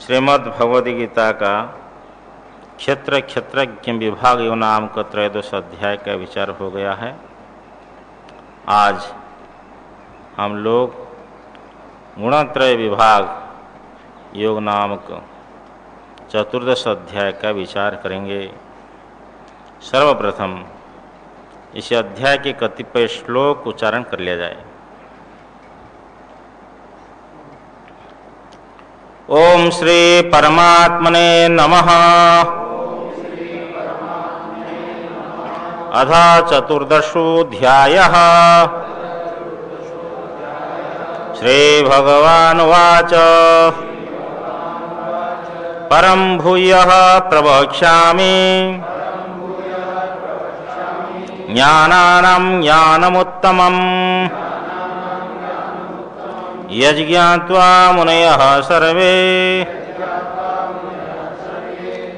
श्रीमद् भगवद गीता का क्षेत्र क्षेत्रज्ञ विभाग योग नाम का त्रयोदश अध्याय का विचार हो गया है। आज हम लोग गुणत्रय विभाग योग नामक चतुर्दश अध्याय का विचार करेंगे। सर्वप्रथम इस अध्याय के कतिपय श्लोक उच्चारण कर लिया जाए। ओम श्री परमात्मने नमः। अथ चतुर्दशोऽध्यायः। श्री भगवानुवाच परं भूयः प्रवक्ष्यामि ज्ञानानां ज्ञानमुत्तमम् यज्ञात्वा मुनयः सर्वे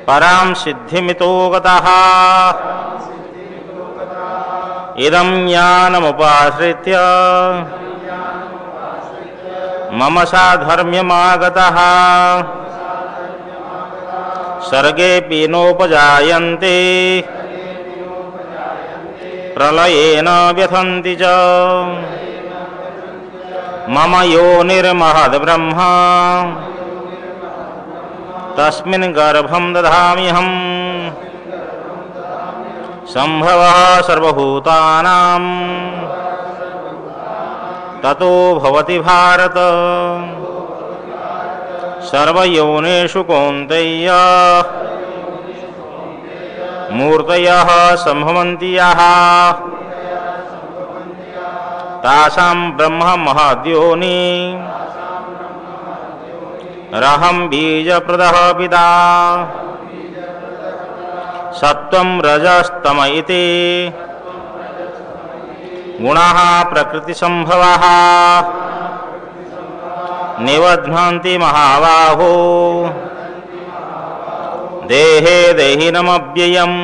परां सिद्धिमितो गतः। इदं ज्ञानमुपाश्रित्य मम साधर्म्यमागतः। सर्गेऽपि नोपजायन्ते प्रलयेन व्यथन्ति च। मम योनिर्महद्ब्रह्म तस्मिन् गर्भं दधाम्यहम्। सम्भवः सर्वभूतानां ततो भवति भारत। सर्वयोनिषु कौन्तेय मूर्तयः सम्भवन्ति यः तासां ब्रह्म महद्योनि रहं बीजप्रदः पिता। सत्वं रजस्तम इति गुणाः प्रकृतिसम्भवाः निबध्नन्ति महाबाहो देहे देहिनमव्ययम्।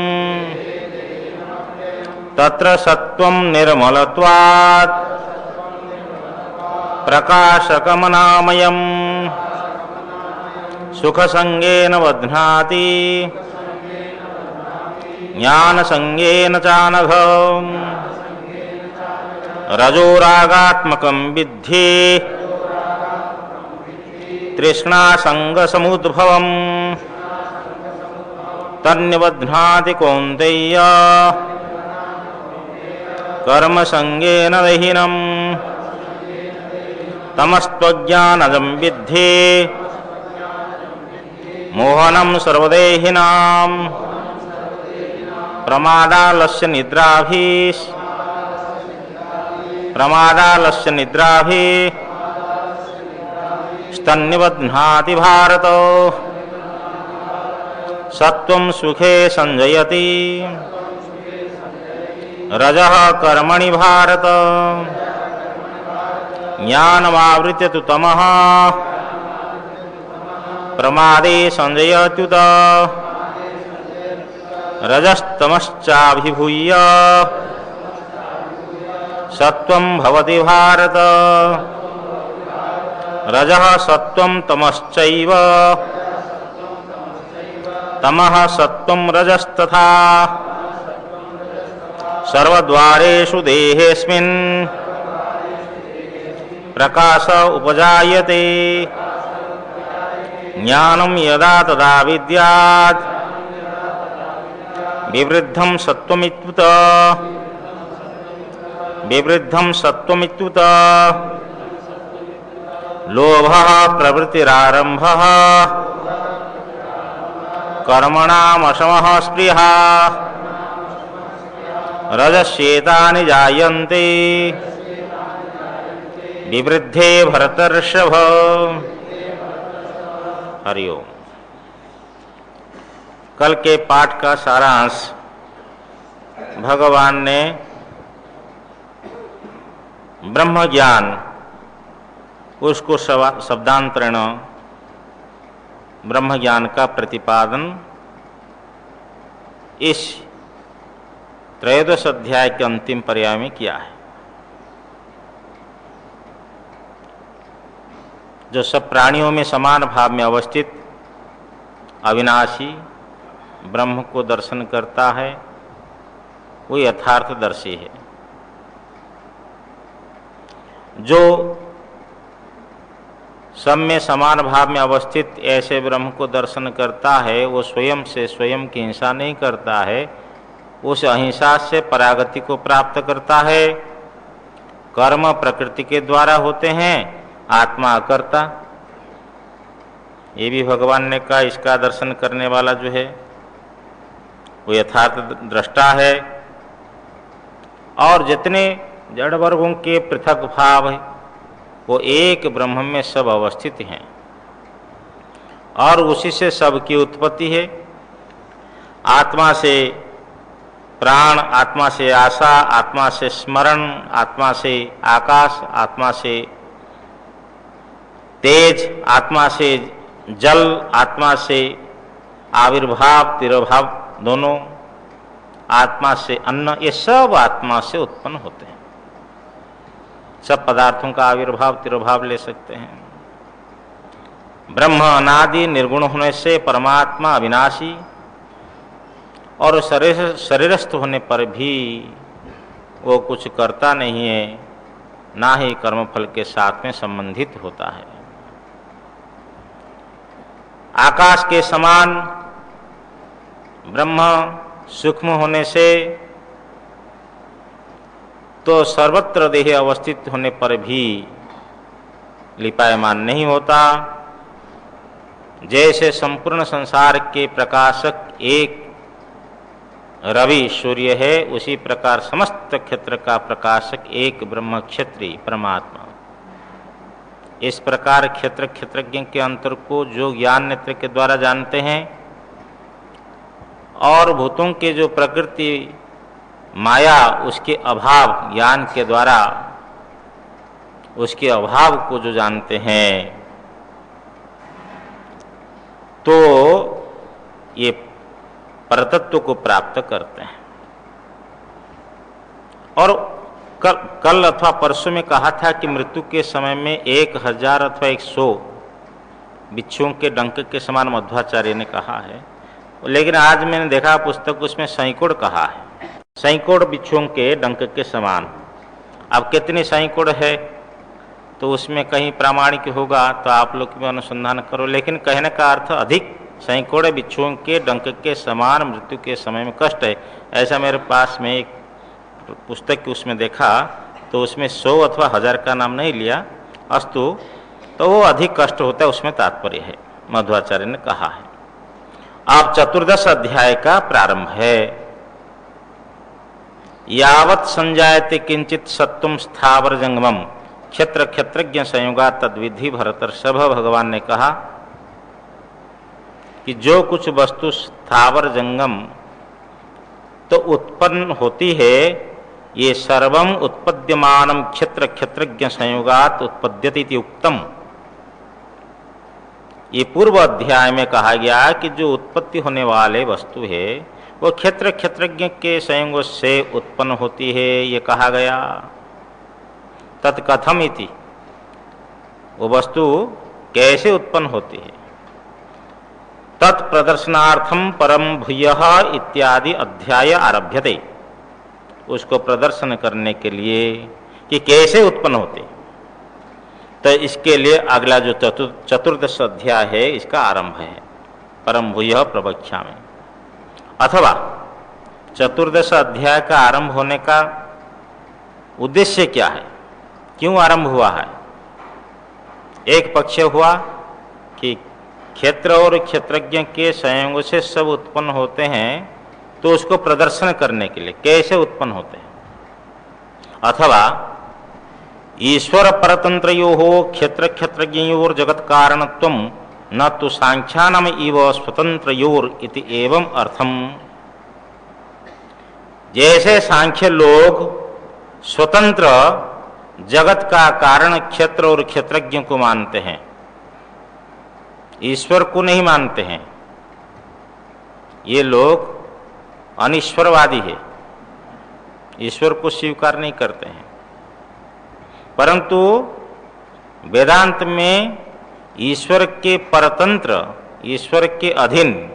तत्र सत्वं निर्मलत्वात् प्रकाशकमनामयम् सुखसंगेन बध्नाति ज्ञानसंगेन चानघ। रजोरागात्मकं विद्धि तृष्णासंगसमुद्भवम् तन्निबध्नाति कौन्तेय कर्मसंगेन दहिनम्। तमस्त्वज्ञानजं विद्धि मोहनं सर्वदेहिनां। प्रमादालस्य निद्राभिः स्तन्निबध्नाति भारत। सत्वं सुखे संजयति रजः कर्मणि भारत। ज्ञानमावृत्य तु तमः प्रमादे संजयत्युत। रजस्तमश्चाभिभूय सत्वं भवति भारत। रजः सत्वं तमश्चैव तमः सत्वं रजस्तथा। सर्वद्वारेषु देहेऽस्मिन् प्रकाश उपजायते। ज्ञानं यदा तदा विद्यात् विवृद्धं सत्वमित्युत। लोभः प्रवृत्तिरारम्भः कर्मणामशमः स्पृहा। रजस्येतानि जायन्ते विवृद्धे भरतर्षभ। हरिओम। कल के पाठ का सारांश भगवान ने ब्रह्म ज्ञान उसको शब्दांतरण ब्रह्म ज्ञान का प्रतिपादन इस त्रयोदश अध्याय के अंतिम पर्याय में किया है। जो सब प्राणियों में समान भाव में अवस्थित अविनाशी ब्रह्म को दर्शन करता है वो यथार्थदर्शी है। जो सब में समान भाव में अवस्थित ऐसे ब्रह्म को दर्शन करता है वो स्वयं से स्वयं की हिंसा नहीं करता है, उस अहिंसा से परागति को प्राप्त करता है। कर्म प्रकृति के द्वारा होते हैं, आत्मा अकर्ता। ये भी भगवान ने कहा, इसका दर्शन करने वाला जो है वो यथार्थ दृष्टा है। और जितने जड़ वर्गों के पृथक भाव है वो एक ब्रह्म में सब अवस्थित हैं और उसी से सबकी उत्पत्ति है। आत्मा से प्राण, आत्मा से आशा, आत्मा से स्मरण, आत्मा से आकाश, आत्मा से तेज, आत्मा से जल, आत्मा से आविर्भाव तिरोभाव दोनों, आत्मा से अन्न, ये सब आत्मा से उत्पन्न होते हैं। सब पदार्थों का आविर्भाव तिरोभाव ले सकते हैं। ब्रह्म अनादि निर्गुण होने से परमात्मा अविनाशी और शरीरस्थ होने पर भी वो कुछ करता नहीं है, ना ही कर्मफल के साथ में संबंधित होता है। आकाश के समान ब्रह्म सूक्ष्म होने से तो सर्वत्र देह अवस्थित होने पर भी लिपायमान नहीं होता। जैसे संपूर्ण संसार के प्रकाशक एक रवि सूर्य है, उसी प्रकार समस्त क्षेत्र का प्रकाशक एक ब्रह्म क्षेत्री परमात्मा। इस प्रकार क्षेत्र क्षेत्रज्ञ के अंतर को जो ज्ञान नेत्र के द्वारा जानते हैं और भूतों के जो प्रकृति माया उसके अभाव ज्ञान के द्वारा उसके अभाव को जो जानते हैं तो ये परतत्व को प्राप्त करते हैं। और कल अथवा परसों में कहा था कि मृत्यु के समय में 1000 अथवा 100 बिच्छुओं के डंक के समान मध्वाचार्य ने कहा है, लेकिन आज मैंने देखा पुस्तक उसमें सैकड़ों कहा है, सैकड़ों बिच्छुओं के डंक के समान। अब कितने सैकड़ों है तो उसमें कहीं प्रामाणिक होगा तो आप लोग भी अनुसंधान करो, लेकिन कहने का अर्थ अधिक सैकड़ों बिच्छुओं के डंक के समान मृत्यु के समय में कष्ट है। ऐसा मेरे पास में एक पुस्तक उसमें देखा तो उसमें 100 अथवा 1000 का नाम नहीं लिया, अस्तु तो वो अधिक कष्ट होता है, उसमें तात्पर्य है, मध्वाचार्य ने कहा है। अब 14 अध्याय का प्रारंभ है। यावत् संजायते किंचित सत्वम स्थावर जंगमम क्षेत्र क्षेत्रज्ञ संयोगा तद्विधि भरतर्षभ। भगवान ने कहा कि जो कुछ वस्तु स्थावर जंगम तो उत्पन्न होती है, ये सर्वम उत्पद्यमानम क्षेत्र क्षेत्रज्ञ संयोगात उत्पद्यति इति उक्तम। ये पूर्व अध्याय में कहा गया कि जो उत्पत्ति होने वाले वस्तु है वो क्षेत्र क्षेत्रज्ञ के संयोग से उत्पन्न होती है, ये कहा गया। तत्कथम इति, वो वस्तु कैसे उत्पन्न होती है, तत्प्रदर्शनार्थम परम भूयः इत्यादि अध्याय आरभ्यते। उसको प्रदर्शन करने के लिए कि कैसे उत्पन्न होते, तो इसके लिए अगला जो 14 अध्याय है इसका आरंभ है, परम भूयः प्रवक्ष्यामि। अथवा 14 अध्याय का आरंभ होने का उद्देश्य क्या है, क्यों आरंभ हुआ है। एक पक्ष हुआ कि क्षेत्र और क्षेत्रज्ञ के संयोग से सब उत्पन्न होते हैं, तो उसको प्रदर्शन करने के लिए कैसे उत्पन्न होते हैं। अथवा ईश्वर परतंत्रयोः क्षेत्र क्षेत्रज्ञयोर जगत कारणत्वम न तो सांख्यानाम इव स्वतंत्रयोर इति एवं अर्थम। जैसे सांख्य लोग स्वतंत्र जगत का कारण क्षेत्र और क्षेत्रज्ञ को मानते हैं, ईश्वर को नहीं मानते हैं, ये लोग अनीश्वरवादी है, ईश्वर को स्वीकार नहीं करते हैं। परंतु वेदांत में ईश्वर के परतंत्र ईश्वर के अधीन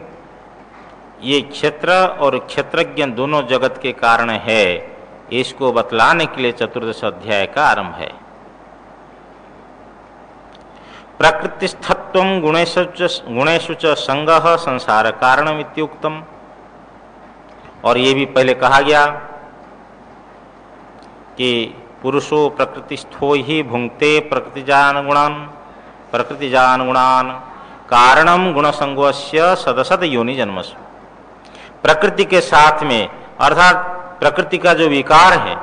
ये क्षेत्र और क्षेत्रज्ञ दोनों जगत के कारण है, इसको बतलाने के लिए चतुर्दश अध्याय का आरंभ है। प्रकृतिस्थत्वं गुणेषु च संगः संसार कारणम इत्युक्तम। और ये भी पहले कहा गया कि पुरुषो प्रकृतिस्थो ही भुंक्ते प्रकृतिजान गुणान कारणम गुणसंगोस्य सदसद योनि जन्मसु। प्रकृति के साथ में अर्थात प्रकृति का जो विकार है,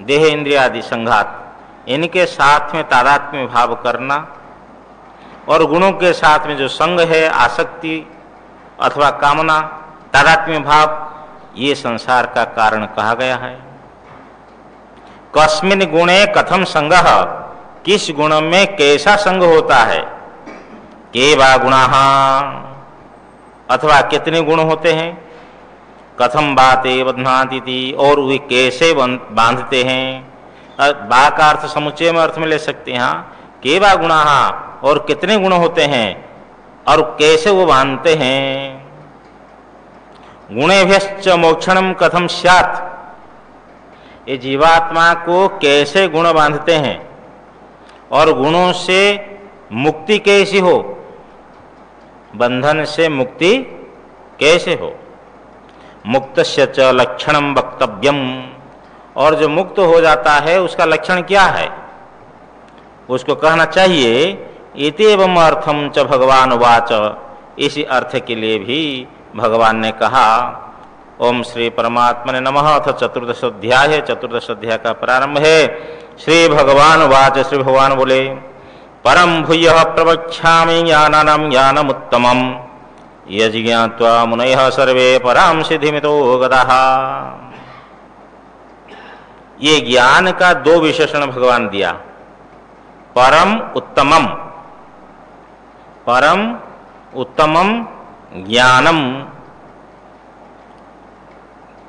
देह इंद्रिय आदि संघात, इनके साथ में तादात्म्य भाव करना और गुणों के साथ में जो संग है, आसक्ति अथवा कामना, तादात्म्य भाव, ये संसार का कारण कहा गया है। कस्मिन गुणे कथम संगः, किस गुण में कैसा संग होता है। के वा गुणाः, अथवा कितने गुण होते हैं। कथम बाते बध्नाति, और वे कैसे बांधते हैं। बा का अर्थ समुच्चय में अर्थ में ले सकते हैं। के वा गुणाः, और कितने गुण होते हैं और कैसे वो बांधते हैं। गुणेभ्यश्च मोक्षणम कथम स्यात्, ये जीवात्मा को कैसे गुण बांधते हैं और गुणों से मुक्ति कैसी हो, बंधन से मुक्ति कैसे हो। मुक्तस्य च लक्षणम वक्तव्यम, और जो मुक्त हो जाता है उसका लक्षण क्या है, उसको कहना चाहिए। इत्येवम् अर्थम च भगवान वाच, इसी अर्थ के लिए भी भगवान ने कहा। ओम श्री परमात्मने नमः। अथ चतुर्दश अध्याय, चतुर्दश अध्याय का प्रारंभ है। श्री भगवान वाच, श्री भगवान बोले, परम भूयः प्रवक्ष्यामि ज्ञानानां ज्ञानमुत्तमम् यज्ञात्वा मुनयः सर्वे परां सिद्धिमितो गताः। ये ज्ञान का दो विशेषण भगवान दिया। परम उत्तमम, परम उत्तमम ज्ञानम,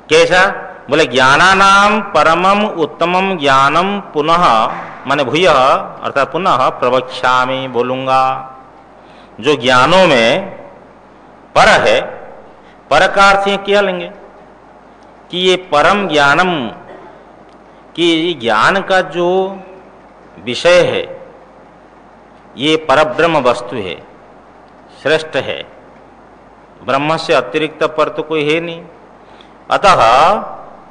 कैसा बोले। ज्ञानानाम परमम उत्तमम ज्ञानम पुनः, माने भूयः अर्थात पुनः, प्रवक्ष्यामि बोलूंगा। जो ज्ञानों में पर है, पर का अर्थ ये क्या लेंगे कि ये परम ज्ञानम, कि ज्ञान का जो विषय है ये परब्रह्म वस्तु है, श्रेष्ठ है। ब्रह्म से अतिरिक्त पर तो कोई है नहीं। अतः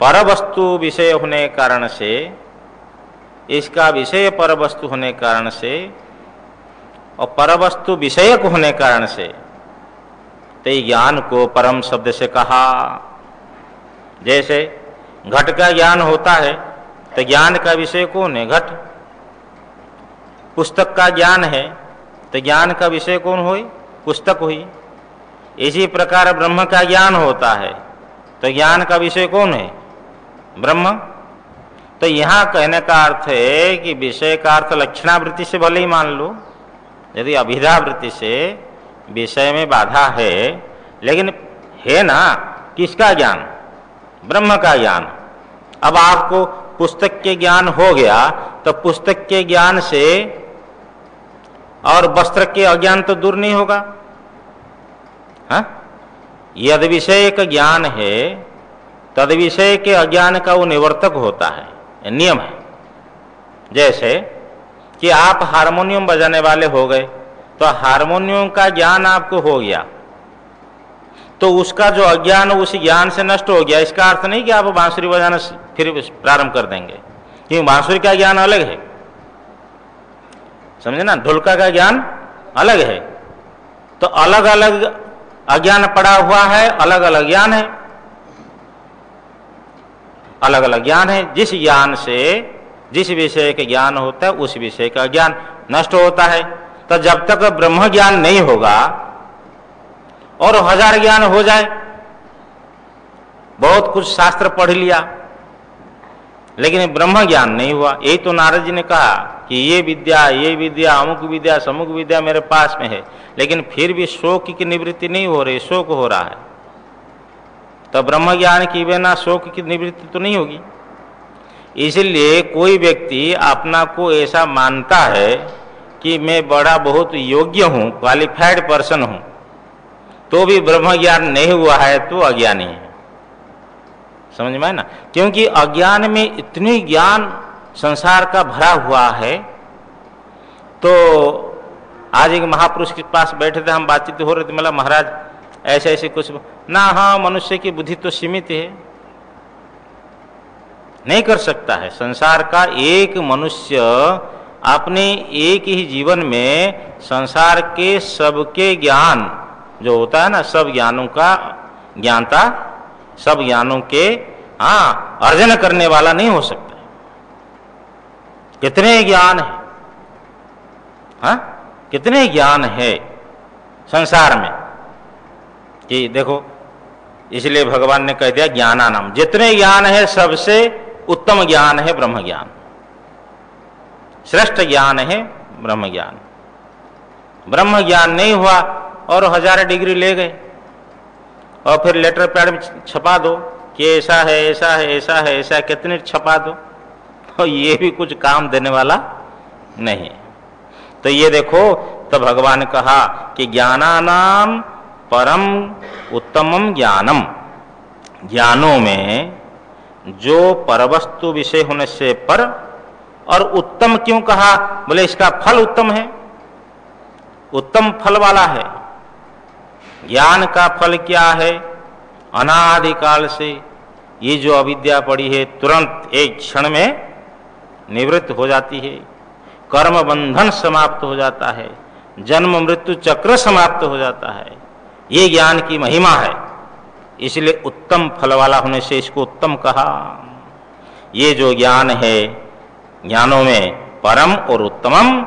पर वस्तु विषय होने कारण से, इसका विषय पर वस्तु होने कारण से और पर वस्तु विषयक होने कारण से, तो ज्ञान को परम शब्द से कहा। जैसे घट का ज्ञान होता है तो ज्ञान का विषय कौन है, घट। पुस्तक का ज्ञान है तो ज्ञान का विषय कौन हुई, पुस्तक हुई। इसी प्रकार ब्रह्म का ज्ञान होता है तो ज्ञान का विषय कौन है, ब्रह्म। तो यहाँ कहने का अर्थ है कि विषय का अर्थ लक्षणावृत्ति से भले ही मान लो, यदि अभिधावृत्ति से विषय में बाधा है, लेकिन है ना किसका ज्ञान, ब्रह्म का ज्ञान। अब आपको पुस्तक के ज्ञान हो गया तो पुस्तक के ज्ञान से और वस्त्र के अज्ञान तो दूर नहीं होगा। हाँ, यद विषय का ज्ञान है तद विषय के अज्ञान का वो निवर्तक होता है, नियम है। जैसे कि आप हारमोनियम बजाने वाले हो गए तो हारमोनियम का ज्ञान आपको हो गया, तो उसका जो अज्ञान उस ज्ञान से नष्ट हो गया। इसका अर्थ नहीं कि आप बांसुरी बजाना फिर प्रारंभ कर देंगे, क्योंकि बांसुरी का ज्ञान अलग है, समझे ना। ढोलका का ज्ञान अलग है, तो अलग अलग अज्ञान पड़ा हुआ है, अलग अलग ज्ञान है, अलग अलग ज्ञान है। जिस ज्ञान से जिस विषय के ज्ञान होता है उस विषय का ज्ञान नष्ट होता है। तो जब तक ब्रह्म ज्ञान नहीं होगा और 1000 ज्ञान हो जाए, बहुत कुछ शास्त्र पढ़ लिया लेकिन ब्रह्म ज्ञान नहीं हुआ। यही तो नारद जी ने कहा कि ये विद्या अमुक विद्या समुक विद्या मेरे पास में है, लेकिन फिर भी शोक की निवृत्ति नहीं हो रही, शोक हो रहा है। तो ब्रह्म ज्ञान की बिना शोक की निवृत्ति तो नहीं होगी। इसलिए कोई व्यक्ति अपना को ऐसा मानता है कि मैं बड़ा बहुत योग्य हूँ, क्वालिफाइड पर्सन हूँ, तो भी ब्रह्म ज्ञान नहीं हुआ है तो अज्ञानी है। समझ में आए ना? क्योंकि अज्ञान में इतनी ज्ञान संसार का भरा हुआ है। तो आज एक महापुरुष के पास बैठे थे, हम बातचीत हो रहे थे, मतलब महाराज ऐसे ऐसे कुछ ना, हाँ मनुष्य की बुद्धि तो सीमित है, नहीं कर सकता है। संसार का एक मनुष्य अपने एक ही जीवन में संसार के सबके ज्ञान जो होता है ना, सब ज्ञानों का ज्ञानता, सब ज्ञानों के अर्जन करने वाला नहीं हो सकता। कितने ज्ञान है, कितने ज्ञान है संसार में कि देखो, इसलिए भगवान ने कह दिया ज्ञानानाम, जितने ज्ञान है सबसे उत्तम ज्ञान है ब्रह्म ज्ञान, श्रेष्ठ ज्ञान है ब्रह्म ज्ञान। ब्रह्म ज्ञान नहीं हुआ और 1000 डिग्री ले गए और फिर लेटर पैड में छपा दो कि ऐसा है ऐसा है ऐसा है ऐसा, कितने छपा दो, और ये भी कुछ काम देने वाला नहीं। तो ये देखो, तो भगवान कहा कि ज्ञानानाम परम उत्तमम ज्ञानम, ज्ञानों में जो परवस्तु विषय होने से पर, और उत्तम क्यों कहा? बोले इसका फल उत्तम है, उत्तम फल वाला है। ज्ञान का फल क्या है? अनादिकाल से ये जो अविद्या पड़ी है तुरंत एक क्षण में निवृत्त हो जाती है, कर्म बंधन समाप्त हो जाता है, जन्म मृत्यु चक्र समाप्त हो जाता है। ये ज्ञान की महिमा है, इसलिए उत्तम फल वाला होने से इसको उत्तम कहा। ये जो ज्ञान है, ज्ञानों में परम और उत्तमम,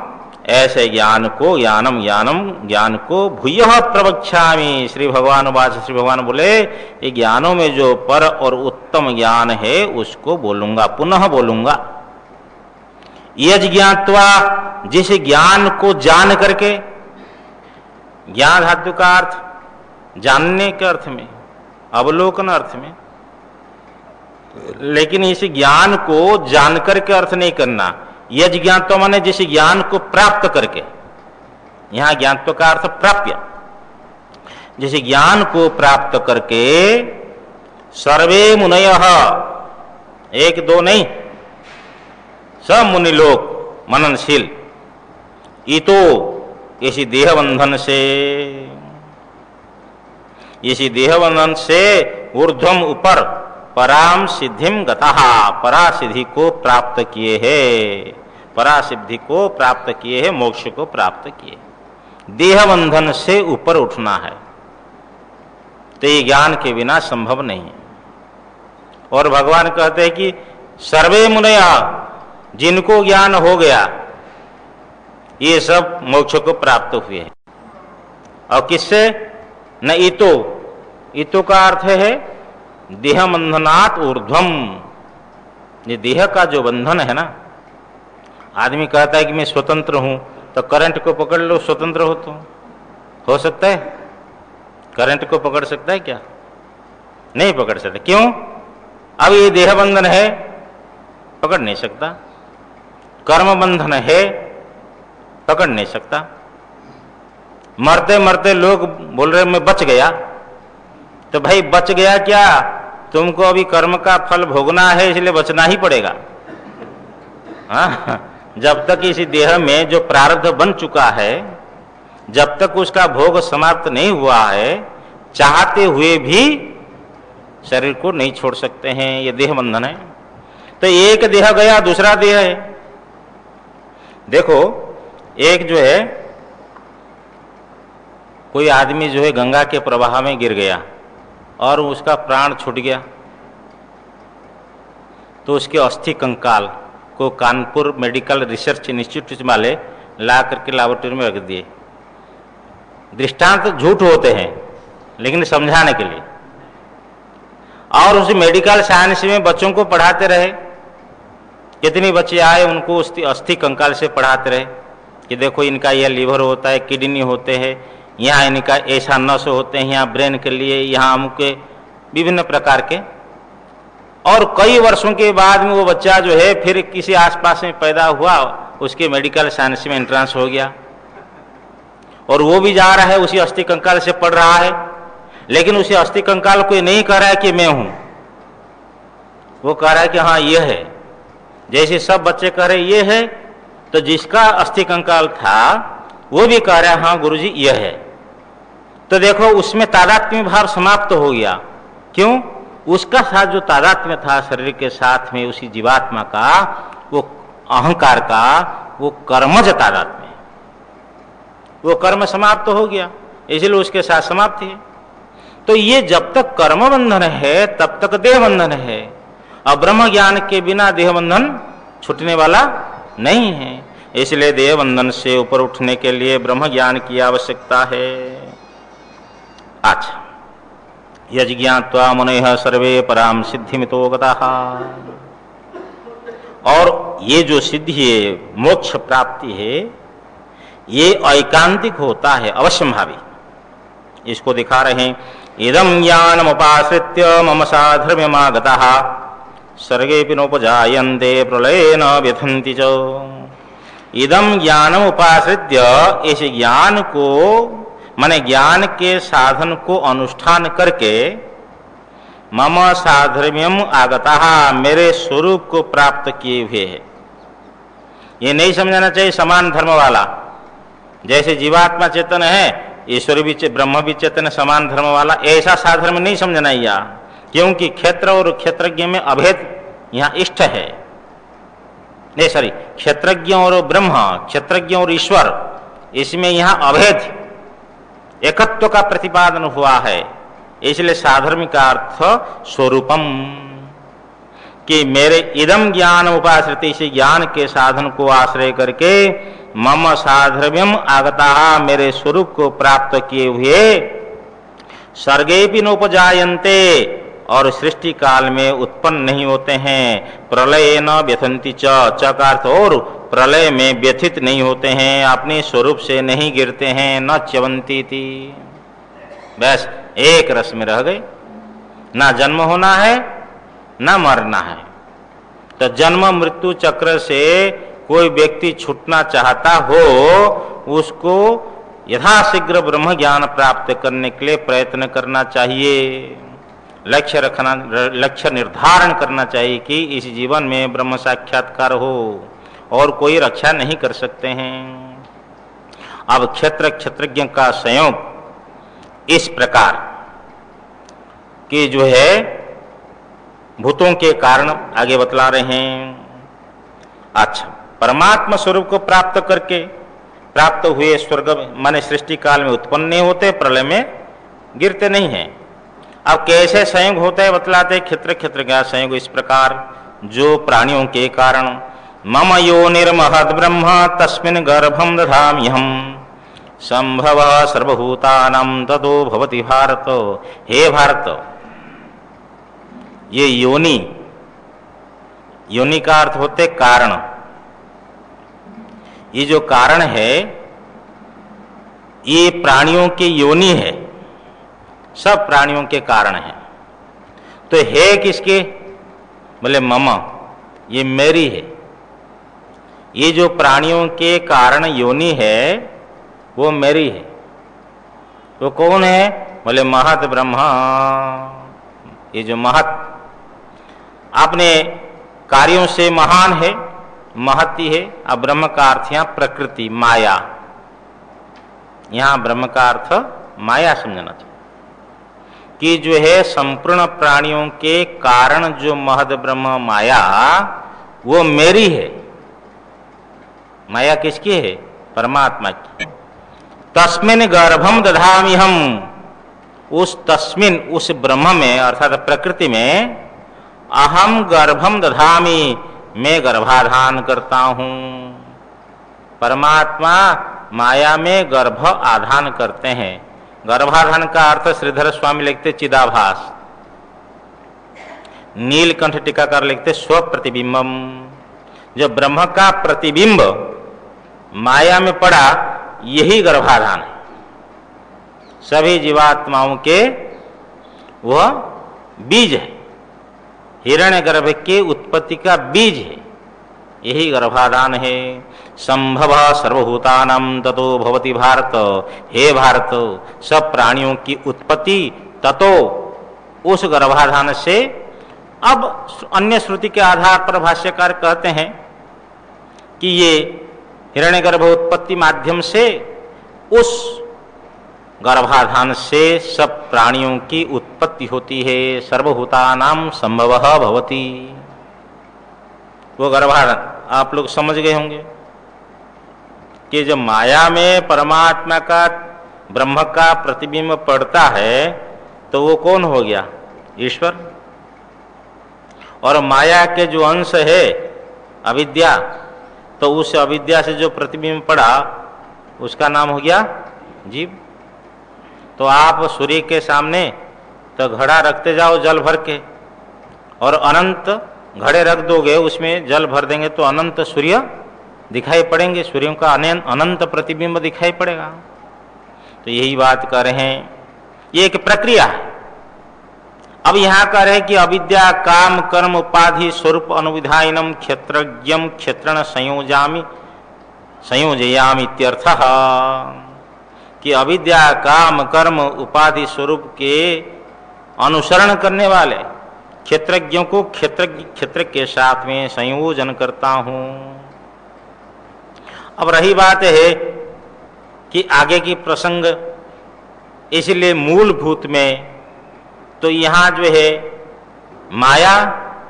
ऐसे ज्ञान को ज्ञान को भूयः प्रवक्ष्यामि। श्री भगवान वाच, श्री भगवान बोले ये ज्ञानों में जो पर और उत्तम ज्ञान है उसको बोलूंगा, पुनः बोलूंगा। यज ज्ञात्वा, जिस ज्ञान को जान करके, ज्ञान धातु का अर्थ जानने के अर्थ में, अवलोकन अर्थ में, लेकिन इस ज्ञान को जानकर के अर्थ नहीं करना। यज ज्ञात्वा माने जिस ज्ञान को प्राप्त करके, यहां ज्ञात्व का अर्थ प्राप्य, जिस ज्ञान को प्राप्त करके सर्वे मुनयः, एक दो नहीं, सब मुनि लोग मननशील, इतो इसी देह बंधन से, इसी देह बंधन से ऊर्ध्वम ऊपर पराम सिद्धिम गतः, परा सिद्धि को प्राप्त किए हैं, परा सिद्धि को प्राप्त किए हैं, मोक्ष को प्राप्त किए। देह बंधन से ऊपर उठना है तो ये ज्ञान के बिना संभव नहीं है। और भगवान कहते हैं कि सर्वे मुनया, जिनको ज्ञान हो गया ये सब मोक्ष को प्राप्त हुए हैं। और किससे? न इतो, इतो का अर्थ है देह बंधनात् ऊर्ध्वम। ये देह का जो बंधन है ना, आदमी कहता है कि मैं स्वतंत्र हूं, तो करंट को पकड़ लो, स्वतंत्र हो तो हो सकता है? करंट को पकड़ सकता है क्या? नहीं पकड़ सकता। क्यों? अब ये देह बंधन है, पकड़ नहीं सकता। कर्म बंधन है, पकड़ नहीं सकता। मरते मरते लोग बोल रहे मैं बच गया, तो भाई बच गया क्या? तुमको अभी कर्म का फल भोगना है, इसलिए बचना ही पड़ेगा। हाँ, जब तक इसी देह में जो प्रारब्ध बन चुका है, जब तक उसका भोग समाप्त नहीं हुआ है, चाहते हुए भी शरीर को नहीं छोड़ सकते हैं। ये देह बंधन है। तो एक देह गया, दूसरा देह है। देखो, एक जो है कोई आदमी जो है गंगा के प्रवाह में गिर गया और उसका प्राण छूट गया, तो उसके अस्थि कंकाल को कानपुर मेडिकल रिसर्च इंस्टीट्यूट वाले ला करके लैबोरेटरी में रख दिए। दृष्टांत झूठ होते हैं लेकिन समझाने के लिए। और उस मेडिकल साइंस में बच्चों को पढ़ाते रहे, कितनी बच्चे आए उनको अस्थि कंकाल से पढ़ाते रहे कि देखो इनका यह लीवर होता है, किडनी होते हैं, यहाँ इनका ऐसा नस होते हैं, यहाँ ब्रेन के लिए, यहाँ अमुके विभिन्न प्रकार के। और कई वर्षों के बाद में वो बच्चा जो है फिर किसी आसपास में पैदा हुआ, उसके मेडिकल साइंस में एंट्रेंस हो गया और वो भी जा रहा है उसी अस्थि कंकाल से पढ़ रहा है। लेकिन उसे अस्थि कंकाल कोई नहीं कह रहा है कि मैं हूं, वो कह रहा है कि हाँ ये है। जैसे सब बच्चे कह रहे ये है, तो जिसका अस्थि कंकाल था वो भी कह रहा है हाँ गुरुजी यह है। तो देखो उसमें तादात्म्य भाव समाप्त हो गया। क्यों? उसका साथ जो तादात्म्य था शरीर के साथ में, उसी जीवात्मा का, वो अहंकार का, वो कर्मज तादात्म्य, वो कर्म समाप्त हो गया, इसलिए उसके साथ समाप्ति है। तो ये जब तक कर्म बंधन है तब तक देह बंधन है, और ब्रह्म ज्ञान के बिना देह बंधन छूटने वाला नहीं है। इसलिए देह बंधन से ऊपर उठने के लिए ब्रह्म ज्ञान की आवश्यकता है। अच्छा, यज्ञात्वा मुनयः सर्वे पराम सिद्धिमितो गताः। और ये जो सिद्धि है, मोक्ष प्राप्ति है, ये ऐकांतिक होता है, अवश्यंभावी। इसको दिखा रहे हैं, इदं ज्ञानमुपाश्रित्य मम साधर्म्यमागताः सर्गेऽपि नोपजायन्ते प्रलयेन व्यथन्ति च। इदं ज्ञानम उपाश्रित्य, इस ज्ञान को माने ज्ञान के साधन को अनुष्ठान करके, मम साधर्म्यम आगताः, मेरे स्वरूप को प्राप्त किए हुए है। ये नहीं समझना चाहिए समान धर्म वाला, जैसे जीवात्मा चेतन है ईश्वर भी ब्रह्म भी चेतन, समान धर्म वाला, ऐसा साधर्म नहीं समझना या, क्योंकि क्षेत्र और क्षेत्रज्ञ में अभेद यहाँ इष्ट है। नहीं सॉरी, क्षेत्रज्ञ और ब्रह्म, क्षेत्रज्ञ और ईश्वर, इसमें यहाँ अभेद एकत्व का प्रतिपादन हुआ है। इसलिए साधर्म का अर्थ स्वरूपम, कि मेरे इदम ज्ञान उपाश्रित, इसी ज्ञान के साधन को आश्रय करके मम साधर्म्यम आगता, मेरे स्वरूप को प्राप्त किए हुए, सर्गेपि नोपजायन्ते, और सृष्टि काल में उत्पन्न नहीं होते हैं, प्रलय न व्यथंति च, का अर्थ और प्रलय में व्यथित नहीं होते हैं, अपने स्वरूप से नहीं गिरते हैं, न च्यवंती थी, बस एक रस में रह गए। ना जन्म होना है ना मरना है। तो जन्म मृत्यु चक्र से कोई व्यक्ति छूटना चाहता हो, उसको यथाशीघ्र ब्रह्म ज्ञान प्राप्त करने के लिए प्रयत्न करना चाहिए, लक्ष्य निर्धारण करना चाहिए कि इस जीवन में ब्रह्म साक्षात्कार हो, और कोई रक्षा नहीं कर सकते हैं। अब क्षेत्र क्षेत्रज्ञ का संयोग इस प्रकार कि जो है भूतों के कारण आगे बतला रहे हैं। अच्छा, परमात्मा स्वरूप को प्राप्त करके प्राप्त हुए स्वर्ग माने सृष्टि काल में उत्पन्न नहीं होते, प्रलय में गिरते नहीं हैं। अब कैसे संयोग होता है बतलाते, क्षेत्र क्षेत्र का संयोग इस प्रकार, जो प्राणियों के कारण, मम योनिर्महद् ब्रह्म तस्मिन् गर्भं दधाम्यहं संभव सर्वभूतानां ततो भवति भारत। हे भारत, ये योनि, योनि का अर्थ होते कारण। ये जो कारण है ये प्राणियों के योनि है, सब प्राणियों के कारण है। तो है किसके? बोले मम, ये मेरी है। ये जो प्राणियों के कारण योनि है वो मेरी है। वो कौन है? बोले महत ब्रह्म। ये जो महत अपने कार्यों से महान है, महती है। अब ब्रह्म का अर्थ यहाँ प्रकृति, माया। यहाँ ब्रह्म का अर्थ माया समझना चाहिए कि जो है संपूर्ण प्राणियों के कारण जो महद ब्रह्म माया, वो मेरी है। माया किसकी है? परमात्मा की। तस्मिन् गर्भम दधामि हम, उस तस्मिन उस ब्रह्म में अर्थात प्रकृति में, अहम गर्भम दधामि, मैं गर्भाधान करता हूं। परमात्मा माया में गर्भ आधान करते हैं। गर्भाधान का अर्थ श्रीधर स्वामी लिखते चिदाभास, नीलकंठ टीकाकार लिखते स्व प्रतिबिंबम। जो ब्रह्म का प्रतिबिंब माया में पड़ा, यही गर्भाधान है। सभी जीवात्माओं के वह बीज है, हिरण्यगर्भ के उत्पत्ति का बीज है, यही गर्भाधान है। संभव सर्वभूतानां ततो भवति भारत। हे भारत, सब प्राणियों की उत्पत्ति ततो उस गर्भाधान से। अब अन्य श्रुति के आधार पर भाष्यकार कहते हैं कि ये हिरण्यगर्भ उत्पत्ति माध्यम से उस गर्भाधान से सब प्राणियों की उत्पत्ति होती है। सर्वभूतानां संभवः भवति। वो गर्भाधान आप लोग समझ गए होंगे कि जब माया में परमात्मा का ब्रह्म का प्रतिबिंब पड़ता है तो वो कौन हो गया? ईश्वर। और माया के जो अंश है अविद्या, तो उस अविद्या से जो प्रतिबिंब पड़ा उसका नाम हो गया जीव। तो आप सूर्य के सामने तो घड़ा रखते जाओ जल भर के, और अनंत घड़े रख दोगे, उसमें जल भर देंगे तो अनंत सूर्य दिखाई पड़ेंगे, सूर्यों का अनंत प्रतिबिंब दिखाई पड़ेगा। तो यही बात कर रहे हैं, ये एक प्रक्रिया है। अब यहां कह रहे हैं कि अविद्या काम कर्म उपाधि स्वरूप अनुविधायनम क्षेत्रज्ञम क्षेत्रण संयोजयामि इत्यर्थः। कि अविद्या काम कर्म उपाधि स्वरूप के अनुसरण करने वाले क्षेत्रज्ञों को क्षेत्र के साथ में संयोजन करता हूं। अब रही बात है कि आगे की प्रसंग, इसलिए मूलभूत में तो यहां जो है माया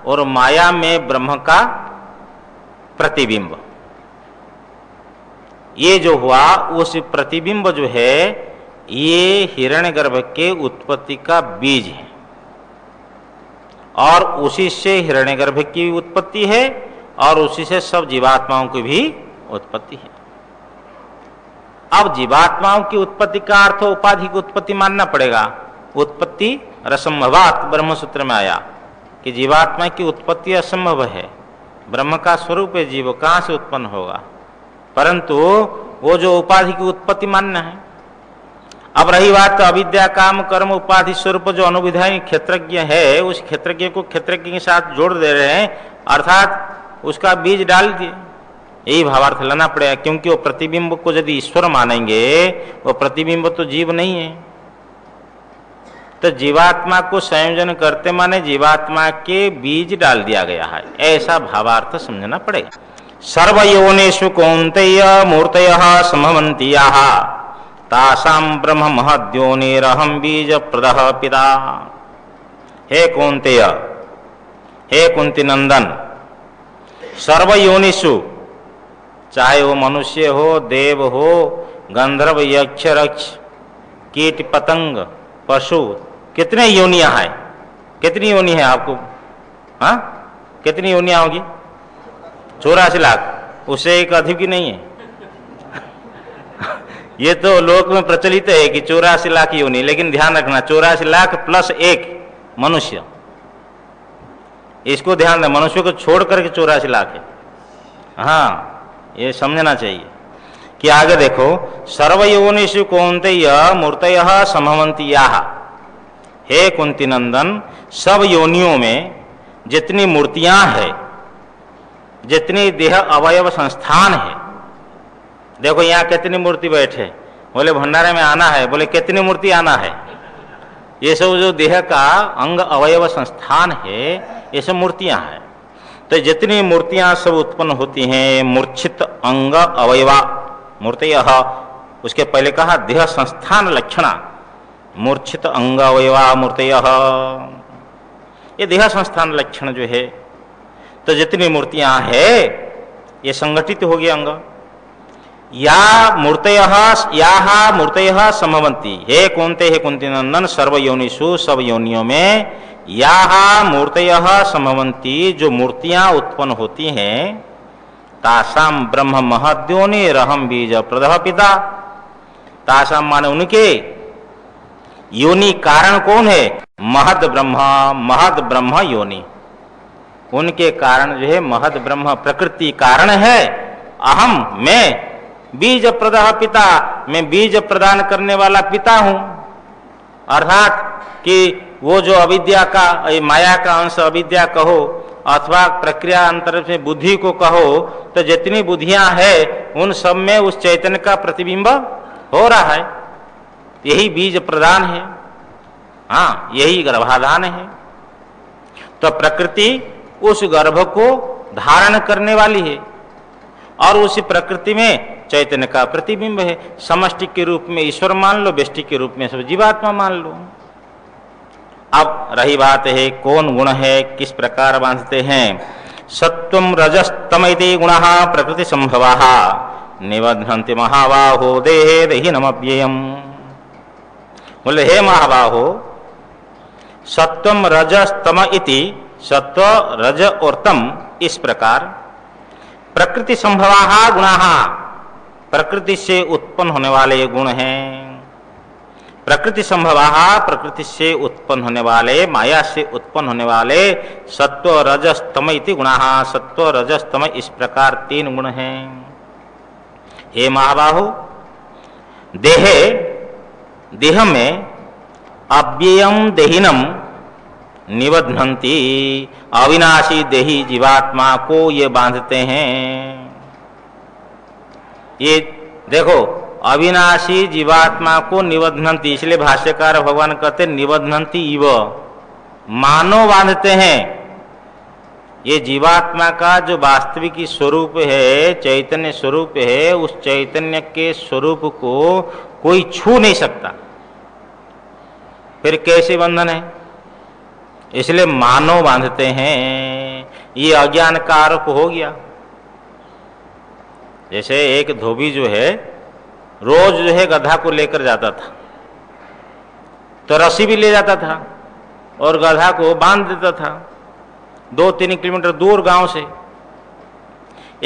और माया में ब्रह्म का प्रतिबिंब, ये जो हुआ उस प्रतिबिंब जो है ये हिरण्यगर्भ के उत्पत्ति का बीज है, और उसी से हिरण्यगर्भ की उत्पत्ति है और उसी से सब जीवात्माओं की भी उत्पत्ति है। अब जीवात्माओं की उत्पत्ति का अर्थ उपाधि की उत्पत्ति मानना पड़ेगा। उत्पत्ति असंभवात ब्रह्मसूत्र में आया कि जीवात्मा की उत्पत्ति असंभव है, ब्रह्म का स्वरूप है जीव, कहां से उत्पन्न होगा? परंतु वो जो उपाधि की उत्पत्ति मानना है। अब रही बात अविद्या काम कर्म उपाधि स्वरूप जो अनुविधायी क्षेत्रज्ञ है, उस क्षेत्रज्ञ को क्षेत्रज्ञ के साथ जोड़ दे रहे हैं, अर्थात उसका बीज डाल दिए। यही भावार्थ लेना पड़ेगा, क्योंकि वो प्रतिबिंब को यदि ईश्वर मानेंगे, वो प्रतिबिंब तो जीव नहीं है। तो जीवात्मा को संयोजन करते माने जीवात्मा के बीज डाल दिया गया है, ऐसा भावार्थ समझना पड़ेगा। सर्वयोनिषु कौन्तेय मूर्तयः सम्भवन्त्यः तासां ब्रह्म महद्योनिरहं बीज प्रदः पिता। हे कौन्तेय, हे कुंती नंदन, सर्वयोनिषु, चाहे वो मनुष्य हो, देव हो, गंधर्व, यक्ष, रक्ष, कीट, पतंग, पशु, कितने योनियां हैं? कितनी योनि है आपको? हाँ, कितनी योनियां होगी? 84 लाख, उससे एक अधिक ही नहीं है। ये तो लोक में प्रचलित है कि 84 लाख योनि, लेकिन ध्यान रखना 84 लाख प्लस एक मनुष्य, इसको ध्यान दें, मनुष्य को छोड़ करके 84 लाख है। हाँ, ये समझना चाहिए कि आगे देखो, सर्वयोनिषु कौन्तेय मूर्तयः सम्भवन्त्यः। हे कुंती नंदन, सब योनियों में जितनी मूर्तियां हैं, जितनी देह अवयव संस्थान है, देखो यहाँ कितनी मूर्ति बैठे, बोले भंडारे में आना है, बोले कितनी मूर्ति आना है। ये सब जो देह का अंग अवयव संस्थान है, ये सब मूर्तियां हैं। तो जितनी मूर्तियां सब उत्पन्न होती हैं, मूर्छित अंग अवयवा मूर्तयः, उसके पहले कहा देह संस्थान लक्षणा, मूर्छित अंग अवयवा मूर्तयः, ये देह संस्थान लक्षण जो है। तो जितनी मूर्तियां है ये संगठित हो गया अंग। या मूर्तयः संभवन्ति। हे कौन्ते, हे कुंती नंदन, सर्वयोनिषु, सब योनियों में, या मूर्तयः संभवन्ति, जो मूर्तियां उत्पन्न होती हैं, तासाम ब्रह्म महद्योनिरहं बीज प्रदः पिता। तासाम माने उनके, योनि कारण कौन है? महद ब्रह्म योनि, उनके कारण जो है महद ब्रह्म प्रकृति कारण है। अहम, मैं, बीज प्रदः पिता, मैं बीज प्रदान करने वाला पिता हूं। अर्थात कि वो जो अविद्या का, माया का अंश अविद्या कहो, अथवा प्रक्रिया अंतर से बुद्धि को कहो, तो जितनी बुद्धियां हैं उन सब में उस चैतन्य का प्रतिबिंब हो रहा है, यही बीज प्रदान है। हाँ, यही गर्भाधान है। तो प्रकृति उस गर्भ को धारण करने वाली है और उसी प्रकृति में चैतन्य का प्रतिबिंब है। समष्टि के रूप में ईश्वर मान लो, व्यष्टि के रूप में सब जीवात्मा मान लो। अब रही बात है कौन गुण है, किस प्रकार बांधते हैं। सत्वम रजस्तमैति गुणः प्रकृति संभवाः निबध्नन्ति महाबाहो देहे देहिनमव्ययम्। बोले हे महाबाहो, सत्वम रजस्तम इति, सत्व रज और तम इस प्रकार प्रकृति संभवाः गुणाः, प्रकृति से उत्पन्न होने वाले गुण हैं। प्रकृति संभवाः, प्रकृति से उत्पन्न होने वाले, माया से उत्पन्न होने वाले सत्व रजस तम इति गुणाः, सत्व रजस तम इस प्रकार 3 गुण हैं। हे महाबाहो, देह में अव्ययम देहिनम निबध्नन्ति, अविनाशी देही जीवात्मा को ये बांधते हैं। ये देखो, अविनाशी जीवात्मा को निबध्नन्ति, इसलिए भाष्यकार भगवान कहते निबध्नन्ति इव, मानो बांधते हैं। ये जीवात्मा का जो वास्तविक स्वरूप है, चैतन्य स्वरूप है, उस चैतन्य के स्वरूप को कोई छू नहीं सकता, फिर कैसे बंधन है? इसलिए मानो बांधते हैं। ये अज्ञान का आरोप हो गया। जैसे एक धोबी जो है रोज जो है गधा को लेकर जाता था, तो रस्सी भी ले जाता था और गधा को बांध देता था 2-3 किलोमीटर दूर गांव से।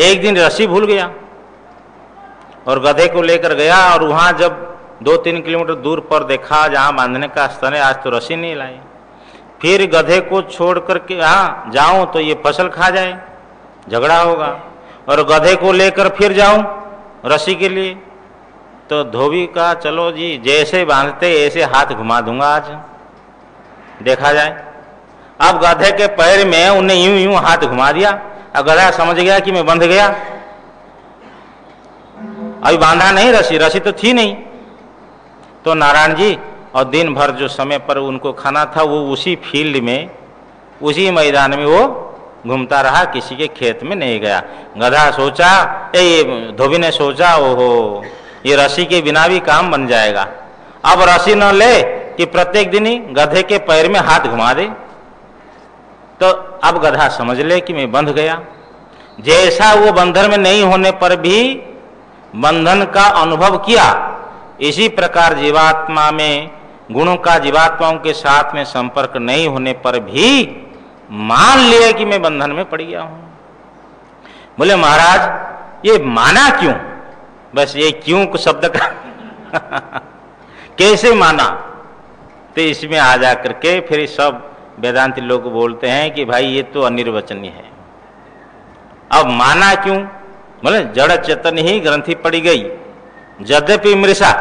एक दिन रस्सी भूल गया और गधे को लेकर गया और वहां जब 2-3 किलोमीटर दूर पर देखा जहां बांधने का स्थान है, आज तो रस्सी नहीं लाए। फिर गधे को छोड़ करके हाँ जाऊं तो ये फसल खा जाए, झगड़ा होगा, और गधे को लेकर फिर जाऊं रस्सी के लिए, तो धोबी का चलो जी जैसे बांधते ऐसे हाथ घुमा दूंगा, आज देखा जाए। अब गधे के पैर में उन्हें यूं यूं हाथ घुमा दिया, अब गधा समझ गया कि मैं बंध गया। अभी बांधा नहीं, रस्सी तो थी नहीं। तो नारायण जी और दिन भर जो समय पर उनको खाना था वो उसी फील्ड में, उसी मैदान में वो घूमता रहा, किसी के खेत में नहीं गया। गधा सोचा, धोबी ने सोचा, ओहो ये रस्सी के बिना भी काम बन जाएगा। अब रस्सी न ले कि प्रत्येक दिन ही गधे के पैर में हाथ घुमा दे, तो अब गधा समझ ले कि मैं बंध गया। जैसा वो बंधन में नहीं होने पर भी बंधन का अनुभव किया, इसी प्रकार जीवात्मा में गुणों का जीवात्माओं के साथ में संपर्क नहीं होने पर भी मान लिया कि मैं बंधन में पड़ गया हूं। बोले महाराज ये माना क्यों? बस ये क्यों को शब्द का कैसे माना? तो इसमें आ जा करके फिर सब वेदांती लोग बोलते हैं कि भाई ये तो अनिर्वचनीय है। अब माना क्यों? बोले जड़ चेतन ही ग्रंथि पड़ी गई, यद्यपि मृषा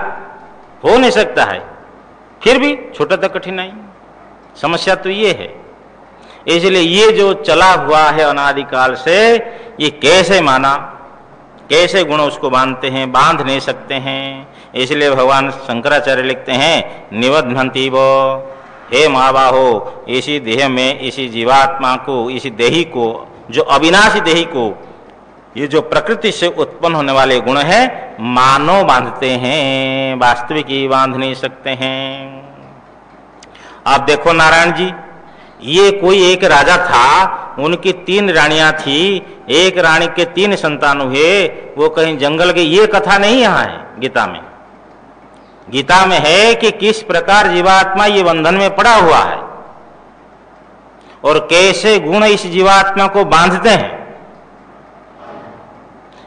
हो नहीं सकता है, फिर भी छोटा तक कठिनाई। समस्या तो ये है। इसलिए ये जो चला हुआ है अनादिकाल से, ये कैसे माना, कैसे गुण उसको बांधते हैं? बांध नहीं सकते हैं। इसलिए भगवान शंकराचार्य लिखते हैं निबध्नन्ति वो, हे महाबाहो, इसी देह में, इसी जीवात्मा को, इसी देही को, जो अविनाशी देही को, ये जो प्रकृति से उत्पन्न होने वाले गुण हैं, मानो बांधते हैं, वास्तविक ही बांध नहीं सकते हैं। आप देखो नारायण जी, ये कोई एक राजा था, उनकी 3 रानियां थी, एक रानी के 3 संतान हुए, वो कहीं जंगल गए। ये कथा नहीं यहाँ है गीता में। गीता में है कि किस प्रकार जीवात्मा ये बंधन में पड़ा हुआ है और कैसे गुण इस जीवात्मा को बांधते हैं।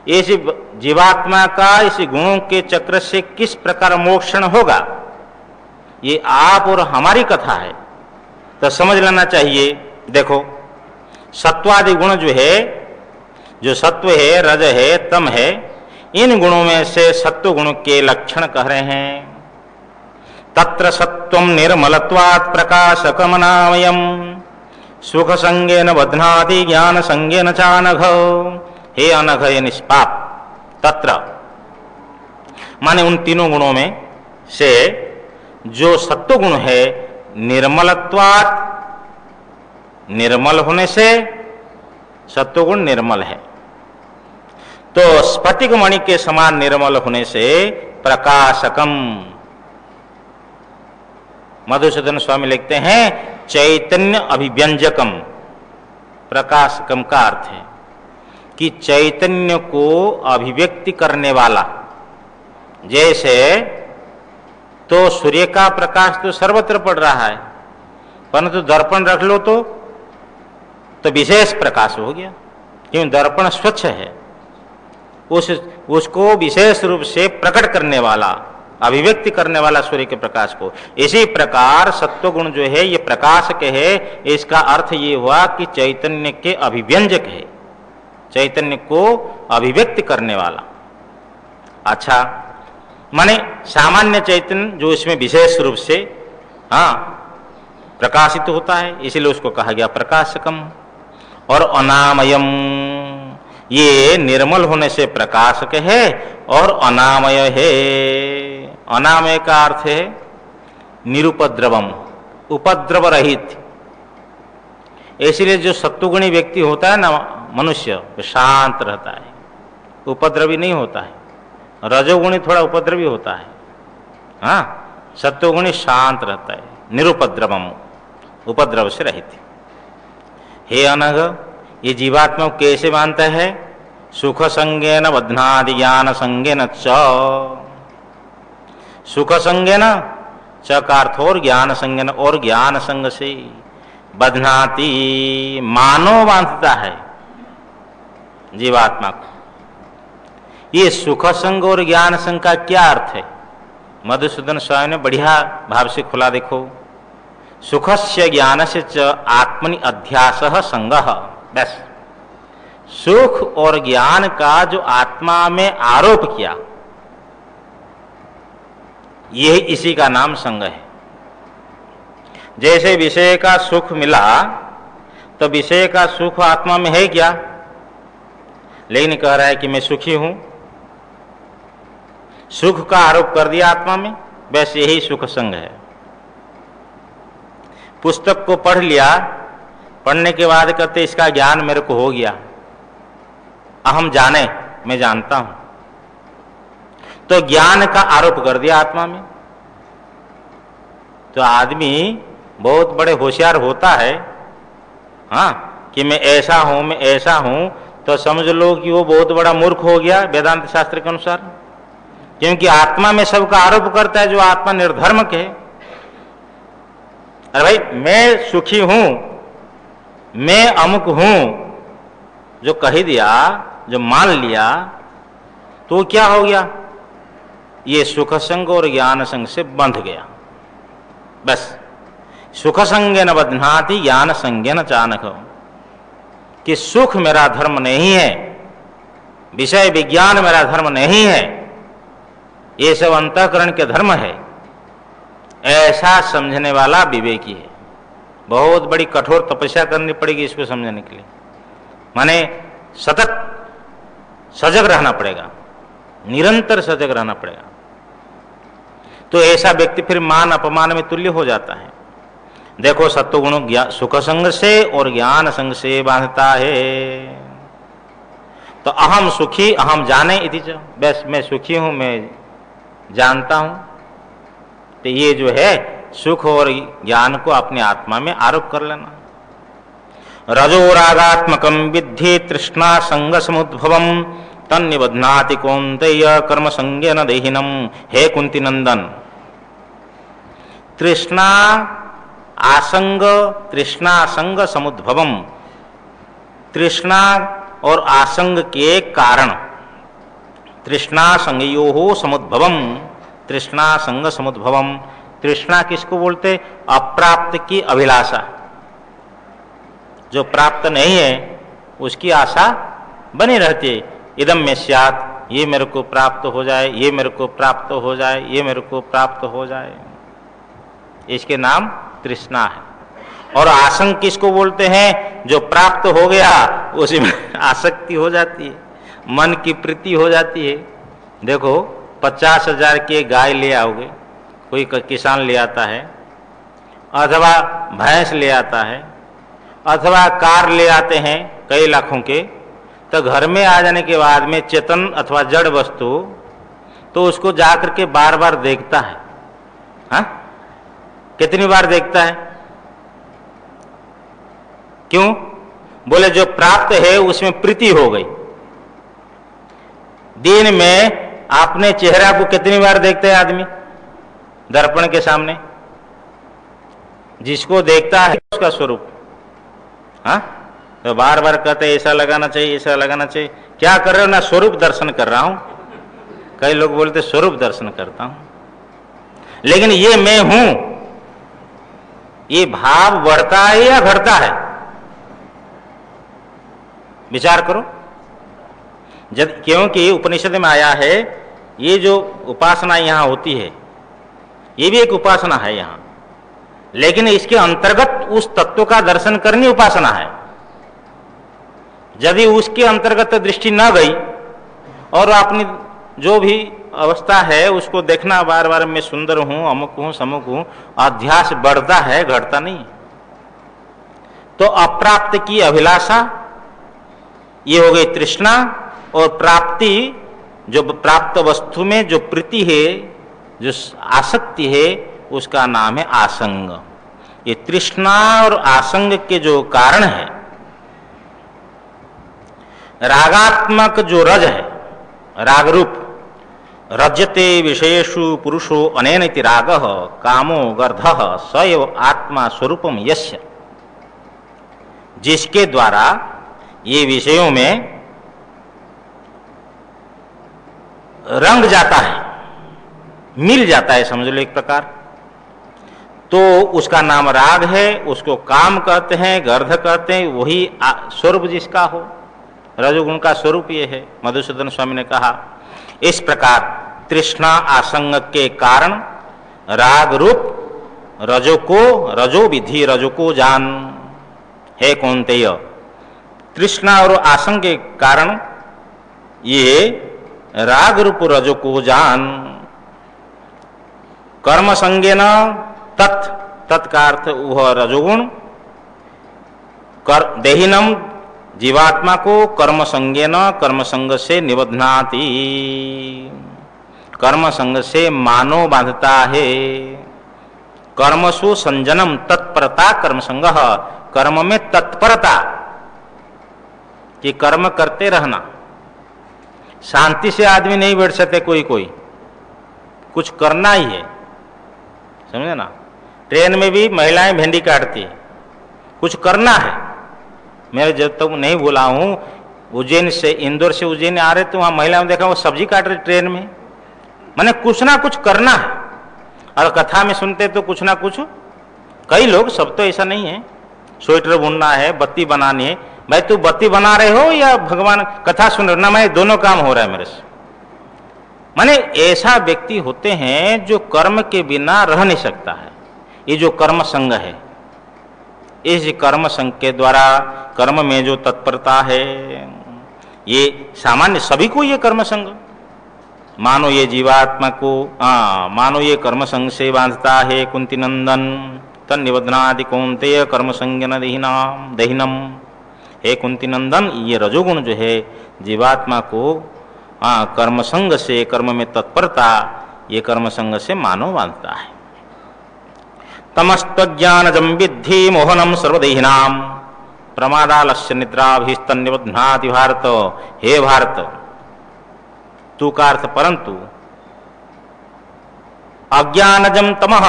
इस जीवात्मा का इस गुणों के चक्र से किस प्रकार मोक्षण होगा, ये आप और हमारी कथा है, तो समझ लेना चाहिए। देखो सत्वादि गुण जो है, जो सत्व है, रज है, तम है, इन गुणों में से सत्व गुण के लक्षण कह रहे हैं। तत्र सत्वं निर्मलत्वात् प्रकाशकमनामयम् सुख संगेन बध्नाति ज्ञान संगेन चानघ। हे अनघ ये निष्पाप, तत्र माने उन तीनों गुणों में से जो सत्व गुण है निर्मलत्वात्, निर्मल होने से सत्वगुण निर्मल है, तो स्फटिक मणि के समान निर्मल होने से प्रकाशकम। मधुसूदन स्वामी लिखते हैं चैतन्य अभिव्यंजकम। प्रकाशकम का अर्थ है कि चैतन्य को अभिव्यक्ति करने वाला। जैसे तो सूर्य का प्रकाश तो सर्वत्र पड़ रहा है, परंतु दर्पण रख लो तो विशेष प्रकाश हो गया, क्योंकि दर्पण स्वच्छ है, उसको विशेष रूप से प्रकट करने वाला, अभिव्यक्ति करने वाला सूर्य के प्रकाश को। इसी प्रकार सत्वगुण जो है ये प्रकाशक है। इसका अर्थ ये हुआ कि चैतन्य के अभिव्यंजक है, चैतन्य को अभिव्यक्ति करने वाला। अच्छा, माने सामान्य चैतन्य जो इसमें विशेष रूप से प्रकाशित होता है, इसीलिए उसको कहा गया प्रकाशकम। और अनामयम, ये निर्मल होने से प्रकाशक है और अनामय है। अनामय का अर्थ है निरुपद्रवम, उपद्रव रहित। इसलिए जो सत्वगुणी व्यक्ति होता है ना मनुष्य, वो शांत रहता है, उपद्रवी नहीं होता है। रजोगुणी थोड़ा उपद्रवी होता है, सत्वगुणी शांत रहता है, निरुपद्रवम, उपद्रव से रहित। हे अनघ, ये जीवात्मा को कैसे मानता है? सुख संगेन बध्नादि ज्ञान संगेन च। सुख संगेन, च का अर्थ और ज्ञान संगेन, और ज्ञान संग से बध्नाति, मानो बांधता है जीवात्मा को। ये सुख संग और ज्ञान संग का क्या अर्थ है? मधुसूदन स्वामी ने बढ़िया भाव से खुला देखो। सुखस्य ज्ञानस्य च आत्मनि अध्यासः संगः। बस, सुख और ज्ञान का जो आत्मा में आरोप किया, यह इसी का नाम संग है। जैसे विषय का सुख मिला तो विषय का सुख आत्मा में है क्या? लेकिन कह रहा है कि मैं सुखी हूं, सुख का आरोप कर दिया आत्मा में, बस यही सुख संग है। पुस्तक को पढ़ लिया, पढ़ने के बाद कहते इसका ज्ञान मेरे को हो गया, अहम जाने, मैं जानता हूं, तो ज्ञान का आरोप कर दिया आत्मा में। तो आदमी बहुत बड़े होशियार होता है, कि मैं ऐसा हूं, मैं ऐसा हूं, तो समझ लो कि वो बहुत बड़ा मूर्ख हो गया वेदांत शास्त्र के अनुसार, क्योंकि आत्मा में सबका आरोप करता है जो आत्मा निर्धर्मक है। अरे भाई, मैं सुखी हूं, मैं अमुक हूं, जो कह दिया, जो मान लिया, तो क्या हो गया? ये सुख संग और ज्ञान संग से बंध गया। बस, सुख संगे न बध्नाति ज्ञान संगे न चानक, कि सुख मेरा धर्म नहीं है, विषय विज्ञान मेरा धर्म नहीं है, ये सब अंतःकरण के धर्म है, ऐसा समझने वाला विवेकी है। बहुत बड़ी कठोर तपस्या करनी पड़ेगी इसको समझने के लिए, माने सतत सजग रहना पड़ेगा, निरंतर सजग रहना पड़ेगा। तो ऐसा व्यक्ति फिर मान अपमान में तुल्य हो जाता है। देखो, सत्वगुण सुख संग से और ज्ञान संग से बांधता है। तो अहम सुखी अहम जाने इति च, बस मैं सुखी हूं, मैं जानता हूं। तो ये जो है सुख और ज्ञान को अपने आत्मा में आरोप कर लेना। रजोरागात्मकम विद्धि तृष्णा संग समुद्भवम तन्निबध्नाति कौन्तेय कर्म संगेन देहिनम। हे कुंती नंदन, तृष्णा आसंग, तृष्णा संग समुद्भवम, तृष्णा और आसंग के कारण, तृष्णा संगयोः समुद्भवम, तृष्णा संग समुद्भवम। तृष्णा किसको बोलते? अप्राप्त की अभिलाषा, जो प्राप्त नहीं है उसकी आशा बनी रहती है। इदम में स्यात्, ये मेरे को प्राप्त हो जाए, ये मेरे को प्राप्त हो जाए, ये मेरे को प्राप्त हो जाए, इसके नाम तृष्णा है। और आसंग किसको बोलते हैं? जो प्राप्त हो गया उसी में आसक्ति हो जाती है, मन की प्रीति हो जाती है। देखो, 50,000 की गाय ले आओगे, कोई किसान ले आता है, अथवा भैंस ले आता है, अथवा कार ले आते हैं कई लाखों के, तो घर में आ जाने के बाद में चेतन अथवा जड़ वस्तु तो उसको जाकर के बार बार देखता है। हाँ, कितनी बार देखता है? क्यों? बोले जो प्राप्त है उसमें प्रीति हो गई। दिन में अपने चेहरा को कितनी बार देखते हैं आदमी दर्पण के सामने? जिसको देखता है उसका स्वरूप। हाँ, तो बार बार कहते ऐसा लगाना चाहिए, ऐसा लगाना चाहिए। क्या कर रहे हो? ना स्वरूप दर्शन कर रहा हूं। कई लोग बोलते स्वरूप दर्शन करता हूं, लेकिन ये मैं हूं, ये भाव बढ़ता है या घटता है? विचार करो। जब क्योंकि उपनिषद में आया है ये जो उपासना यहां होती है ये भी एक उपासना है यहां, लेकिन इसके अंतर्गत उस तत्व का दर्शन करनी उपासना है। यदि उसके अंतर्गत दृष्टि न गई और अपनी जो भी अवस्था है उसको देखना बार बार, मैं सुंदर हूं, अमुक हूं, समुक हूं, अध्यास बढ़ता है, घटता नहीं। तो अप्राप्त की अभिलाषा ये हो गई तृष्णा, और प्राप्ति जो प्राप्त वस्तु में जो प्रीति है, जो आसक्ति है, उसका नाम है आसंग। ये तृष्णा और आसंग के जो कारण है, रागात्मक जो रज है, राग रूप, रज्यते विषयेषु पुरुषो अनेनति रागः कामो गर्धः स एव आत्मा स्वरूपम यस्य, जिसके द्वारा ये विषयों में रंग जाता है, मिल जाता है, समझ लो एक प्रकार, तो उसका नाम राग है। उसको काम कहते हैं, गर्ध कहते हैं। वही स्वरूप जिसका हो, रजोगुण का स्वरूप ये है। मधुसूदन स्वामी ने कहा इस प्रकार तृष्णा आसंग के कारण राग रूप रजो को, रजो विधि रजो को जान, है कौन्तेय। तृष्णा और आसंग के कारण ये राग रूप रजो को जान, कर्म संज्ञेन तत्, तत्का अर्थ वह रजोगुण, देहिनम जीवात्मा को कर्म संज्ञेन, कर्म संग से निबध्नाति, कर्म संग से मानो बांधता है। कर्मसु संजनम तत्परता कर्म संग, कर्म में तत्परता कि कर्म करते रहना। शांति से आदमी नहीं बैठ सकते, कोई कोई कुछ करना ही है, समझे ना। ट्रेन में भी महिलाएं भिंडी काटती है, कुछ करना है। मैं जब तक नहीं बोला हूं, उज्जैन से, इंदौर से उज्जैन आ रहे तो वहां महिलाओं देखा वो सब्जी काट रही ट्रेन में। माने कुछ ना कुछ करना है। और कथा में सुनते तो कुछ ना कुछ, कई लोग, सब तो ऐसा नहीं है, स्वेटर बुनना है, बत्ती बनानी है। भाई तू बत्ती बना रहे हो या भगवान कथा सुन रहे हो ना, मैं दोनों काम हो रहा है मेरे से। माने ऐसा व्यक्ति होते हैं जो कर्म के बिना रह नहीं सकता है। ये जो कर्म संग है, इस कर्म संग के द्वारा कर्म में जो तत्परता है, ये सामान्य सभी को ये कर्म संग, मानो ये जीवात्मा को, मानो ये कर्म संग से बांधता है। कुंती नंदन तन निबध्नादि कौन्तेय कर्म संज्ञन दहिनम, हे कुंती नंदन, ये रजोगुण जो है जीवात्मा को कर्म संग से, कर्म में तत्परता, ये कर्म संग से मानो बांधता है। तमस्त्वज्ञानजं विद्धि मोहनम सर्वदेहिनाम प्रमादालस्य निद्राभिस्तन निबध्नाति भारत। हे भारत, तू का अर्थ परंतु अज्ञानजम तमः,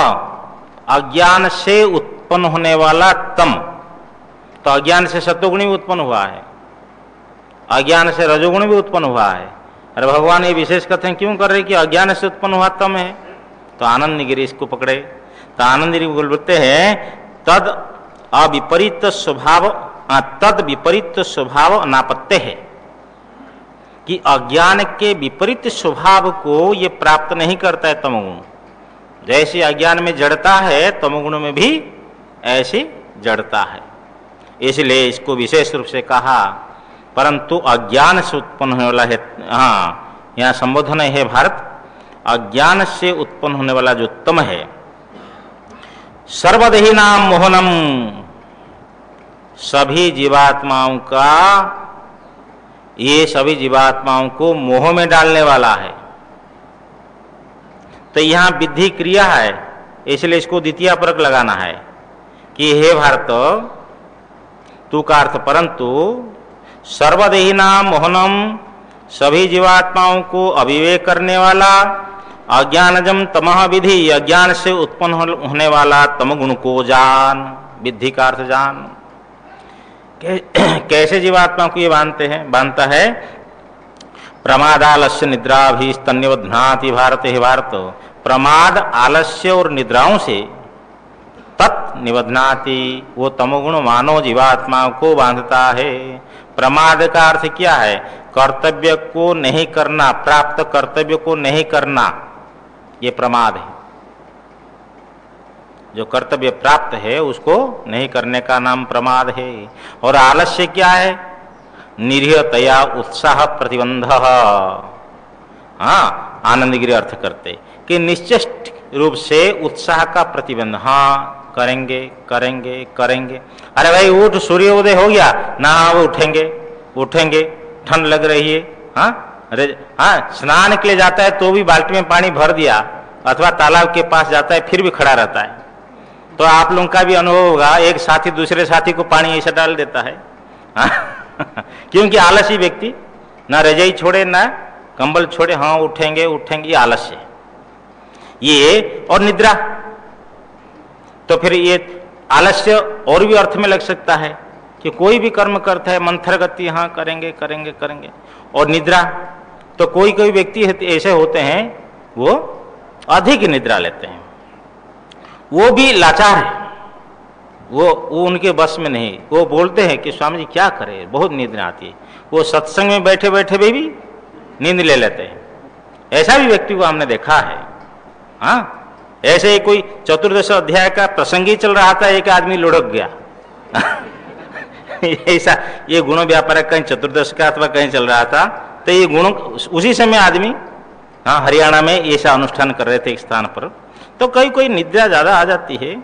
अज्ञान से उत्पन्न होने वाला तम, तो अज्ञान से सत्वगुण भी उत्पन्न हुआ है, अज्ञान से रजोगुण भी उत्पन्न हुआ है। अरे भगवान ये विशेष कथन क्यों कर रहे कि अज्ञान से उत्पन्न हुआ तम है? तो आनंद गिरी इसको पकड़े, तो आनंद गिरी बोलते हैं तद अविपरीत स्वभाव, तद विपरीत स्वभाव अनापत्य है, कि अज्ञान के विपरीत स्वभाव को ये प्राप्त नहीं करता है तमोगुण। जैसे अज्ञान में जड़ता है, तमोगुण में भी ऐसी जड़ता है। इसलिए इसको विशेष रूप से कहा, परंतु अज्ञान से उत्पन्न होने वाला है, हाँ यहाँ संबोधन है भारत, अज्ञान से उत्पन्न होने वाला जो तम है, सर्वदेही नाम मोहनम, सभी जीवात्माओं का, ये सभी जीवात्माओं को मोह में डालने वाला है। तो यहां विधि क्रिया है, इसलिए इसको द्वितीय परक लगाना है कि हे भारत, तू का अर्थ परंतु सर्वदेही नाम मोहनम, सभी जीवात्माओं को अविवेक करने वाला, अज्ञानजम तमह विधि, अज्ञान से उत्पन्न होने वाला तम गुण को जान, विधि का अर्थ जान। कैसे जीवात्मा को ये बांधता है? प्रमाद आलस्य निद्रा भी स्तन्यवध्नाति भारत, हे भारत, प्रमाद आलस्य और निद्राओं से तत् निबध्नाति, वो तमोगुण मानव जीवात्मा को बांधता है। प्रमाद का अर्थ क्या है? कर्तव्य को नहीं करना, प्राप्त कर्तव्य को नहीं करना, ये प्रमाद है। जो कर्तव्य प्राप्त है उसको नहीं करने का नाम प्रमाद है। और आलस्य क्या है? निरीहतया उत्साह प्रतिबंध। हाँ, आनंदगिरी अर्थ करते कि निश्चित रूप से उत्साह का प्रतिबंध, हाँ करेंगे करेंगे करेंगे। अरे भाई उठ, सूर्योदय हो गया ना, वो उठेंगे, ठंड लग रही है, हाँ अरे हाँ, स्नान के लिए जाता है तो भी बाल्टी में पानी भर दिया, अथवा तालाब के पास जाता है फिर भी खड़ा रहता है। तो आप लोगों का भी अनुभव होगा, एक साथी दूसरे साथी को पानी ऐसा डाल देता है, हाँ? क्योंकि आलसी व्यक्ति ना रजाई छोड़े ना कंबल छोड़े, हाँ उठेंगे, ये आलस्य, ये और निद्रा। तो फिर ये आलस्य और भी अर्थ में लग सकता है कि कोई भी कर्म करता है मंथर गति, हाँ करेंगे, और निद्रा, तो कोई व्यक्ति ऐसे होते हैं वो अधिक निद्रा लेते हैं, वो भी लाचार है, वो उनके बस में नहीं। वो बोलते हैं कि स्वामी जी क्या करें, बहुत नींद आती है। वो सत्संग में बैठे बैठे भी नींद ले लेते हैं। ऐसा भी व्यक्ति को हमने देखा है। हाँ, ऐसे ही कोई 14 अध्याय का प्रसंग ही चल रहा था, एक आदमी लुढ़क गया। ऐसा ये गुण व्यापार कहीं 14 का अथवा कहीं चल रहा था, तो ये गुण उसी समय आदमी, हाँ हरियाणा में ऐसा अनुष्ठान कर रहे थे एक स्थान पर, तो कोई निद्रा ज्यादा आ जाती है।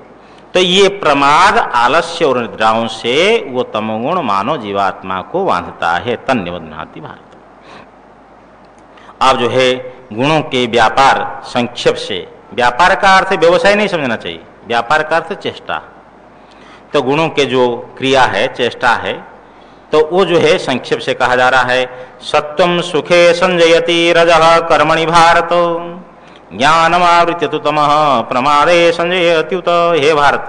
तो ये प्रमाद आलस्य और निद्राओं से वो तमोगुण मानव जीवात्मा को बांधता है, तन्निबध्नाति भारत। अब जो है गुणों के व्यापार, संक्षेप से, व्यापार का अर्थ व्यवसाय नहीं समझना चाहिए, व्यापार का अर्थ चेष्टा। तो गुणों के जो क्रिया है, चेष्टा है, तो वो जो है संक्षेप से कहा जा रहा है। सत्वम सुखे संजयति रजः कर्मणि भारत, ज्ञानमावृत्य तु तमः प्रमादे संजयति उत, हे भारत।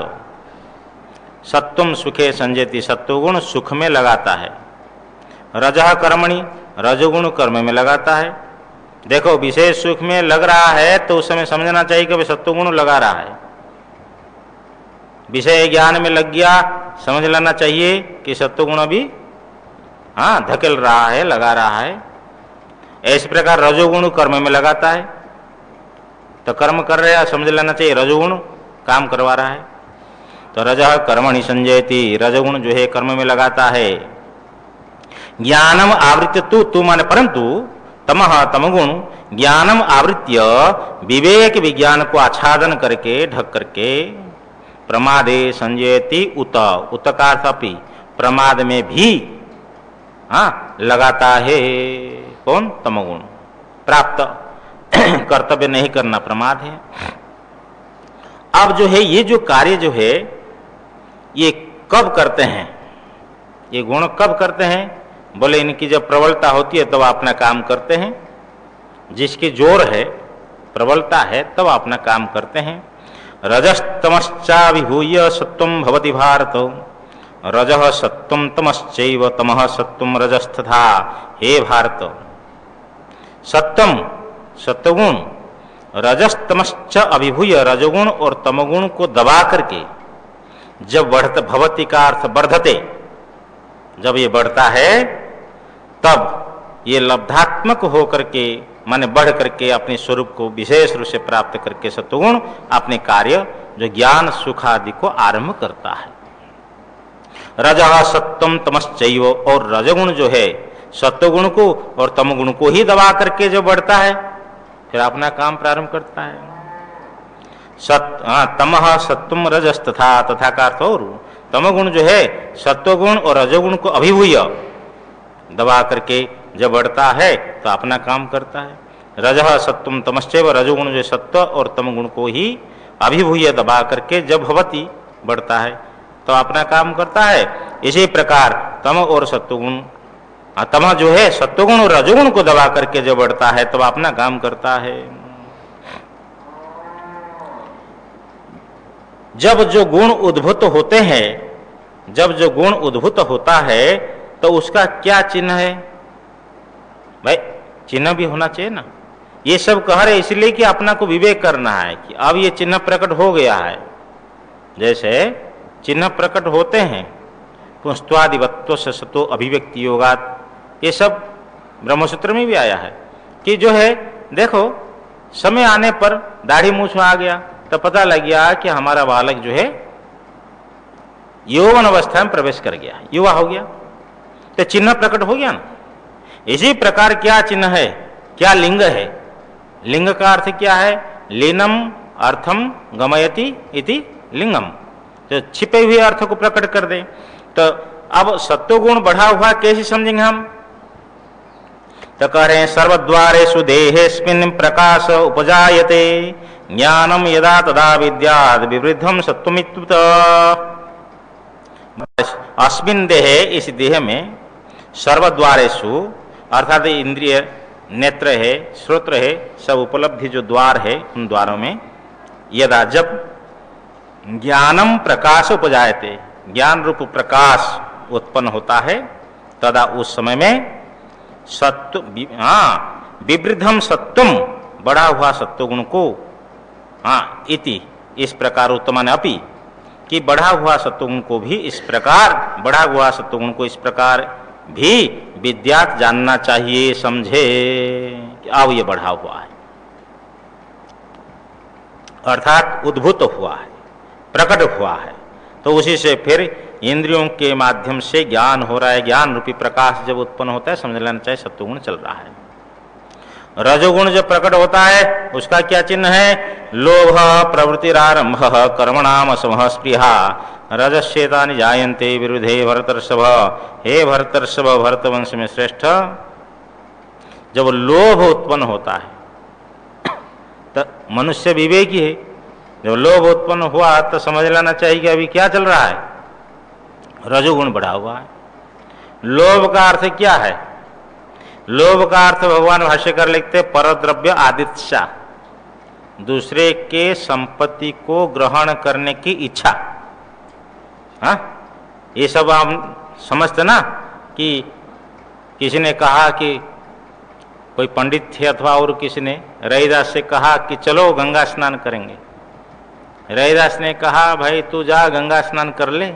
सत्वम सुखे संजयति, सत्वगुण सुख में लगाता है। रजः कर्मणि, रजोगुण कर्म में लगाता है। देखो विशेष सुख में लग रहा है तो उस समय समझना चाहिए कि सत्वगुण लगा रहा है। विषय ज्ञान में लग गया, समझ लेना चाहिए कि सत्वगुण अभी हाँ धकेल रहा है, लगा रहा है। इस प्रकार रजोगुण कर्म में लगाता है, तो कर्म कर रहा है, समझ लेना चाहिए रजोगुण काम करवा रहा है। तो रजः कर्मणि संजयति, रजोगुण जो है कर्म में लगाता है। ज्ञानम आवृत्य तू माने परंतु, तमः तमगुण ज्ञानम आवृत्य, विवेक विज्ञान को आच्छादन करके ढक करके, प्रमादे संजयति उत, उत का अर्थ अपि, प्रमाद में भी हाँ लगाता है। कौन? तमगुण। प्राप्त कर्तव्य नहीं करना प्रमाद है। अब जो है ये जो कार्य जो है ये कब करते हैं, ये गुण कब करते हैं? बोले इनकी जब प्रबलता होती है तब अपना काम करते हैं। जिसकी जोर है, प्रबलता है, तब अपना काम करते हैं। रजस्तमश्चाभिभूय सत्वं भवति भारत, रजः सत्वं तमश्चैव तमः सत्वं रजस्तथा, हे भारत। सत्वम सत्वगुण, रजस्तमश्च अभिभूय, रजोगुण और तमगुण को दबा करके जब बढ़ते, भवति का अर्थ वर्धते, जब ये बढ़ता है तब ये लब्धात्मक होकर के माने बढ़ करके अपने स्वरूप को विशेष रूप से प्राप्त करके सत्वगुण अपने कार्य जो ज्ञान सुख आदि को आरंभ करता है। रजः सत्वम तमश्चैव, और रजगुण जो है सत्वगुण को और तमगुण को ही दबा करके जो बढ़ता है फिर अपना काम प्रारंभ करता है। तमः सत्वम रजस तथा तथा का अर्थ और तमोगुण जो है सत्वगुण और रजोगुण को अभिभूय दबा करके जब बढ़ता है तो अपना काम करता है। रजः सत्वम तमश्चैव, रजोगुण जो सत्व और तमगुण को ही अभिभूय दबा करके जब भवति बढ़ता है तो अपना काम करता है। इसी प्रकार तम और सत्वगुण, तम जो है सत्वगुण और रजोगुण को दबा करके जब बढ़ता है तो अपना काम करता है। जब जो गुण उद्भूत होते हैं, जब जो गुण उद्भूत होता है तो उसका क्या चिन्ह है भाई? चिन्ह भी होना चाहिए ना। ये सब कह रहे इसलिए कि अपना को विवेक करना है कि अब ये चिन्ह प्रकट हो गया है। जैसे चिन्ह प्रकट होते हैं पुंस्त्वादिवत्व से सतो अभिव्यक्ति योगात, ये सब ब्रह्मसूत्र में भी आया है कि जो है देखो समय आने पर दाढ़ी मूछ आ गया तो पता लग गया कि हमारा बालक जो है यौवन अवस्था में प्रवेश कर गया, युवा हो गया, तो चिन्ह प्रकट हो गया ना। इसी प्रकार क्या चिन्ह है, क्या लिंग है? लिंग का अर्थ क्या है? लीनम अर्थम गमयति इति लिंगम, तो छिपे हुए अर्थ को प्रकट कर दे। तो अब सत्वगुण बढ़ा हुआ कैसे समझेंगे हम? तो कह रहे हैं सर्वद्वारेषु देहेस्मिन् प्रकाश उपजायते ज्ञानम यदा तदा विद्यात् विवृद्धम सत्वमित्युत। अस्मिन् देहे, इस देह में, सर्वद्वारेषु अर्थात इंद्रिय नेत्र है, श्रोत्र है, सब उपलब्धि जो द्वार है उन द्वारों में यदा जब ज्ञानम प्रकाश उपजायते, ज्ञान रूप प्रकाश उत्पन्न होता है, तदा उस समय में सत्व विवृद्धम सत्वम, बढ़ा हुआ सत्वगुण को, इति इस प्रकार उत्तम अपि, कि बढ़ा हुआ सत्वगुण को भी इस प्रकार, बढ़ा हुआ सत्वगुण को इस प्रकार भी विद्यात जानना चाहिए, समझे कि अब ये बढ़ा हुआ है, अर्थात उद्भूत हुआ है, प्रकट हुआ है। तो उसी से फिर इंद्रियों के माध्यम से ज्ञान हो रहा है, ज्ञान रूपी प्रकाश जब उत्पन्न होता है समझ लेना चाहिए सत्वगुण चल रहा है। रजोगुण जब प्रकट होता है उसका क्या चिन्ह है? लोभ प्रवृत्तिरारंभ कर्मणाम असमः स्पृहा रजस्येतानि जायन्ते विरुद्धे भरतर्षभ। हे भरतर्षभ, भरतवंश में श्रेष्ठ, जब लोभ उत्पन्न होता है तो मनुष्य विवेकी है, जब लोभ उत्पन्न हुआ तो समझ लेना चाहिए कि अभी क्या चल रहा है, रजोगुण बढ़ा हुआ है। लोभ का अर्थ क्या है? लोभ का अर्थ भगवान भाष्यकार लिखते परद्रव्य आदित्सा, दूसरे के संपत्ति को ग्रहण करने की इच्छा। ये सब हम समझते ना कि किसी ने कहा कि कोई पंडित थे अथवा और किसी ने रविदास से कहा कि चलो गंगा स्नान करेंगे। रविदास ने कहा भाई तू जा गंगा स्नान कर ले,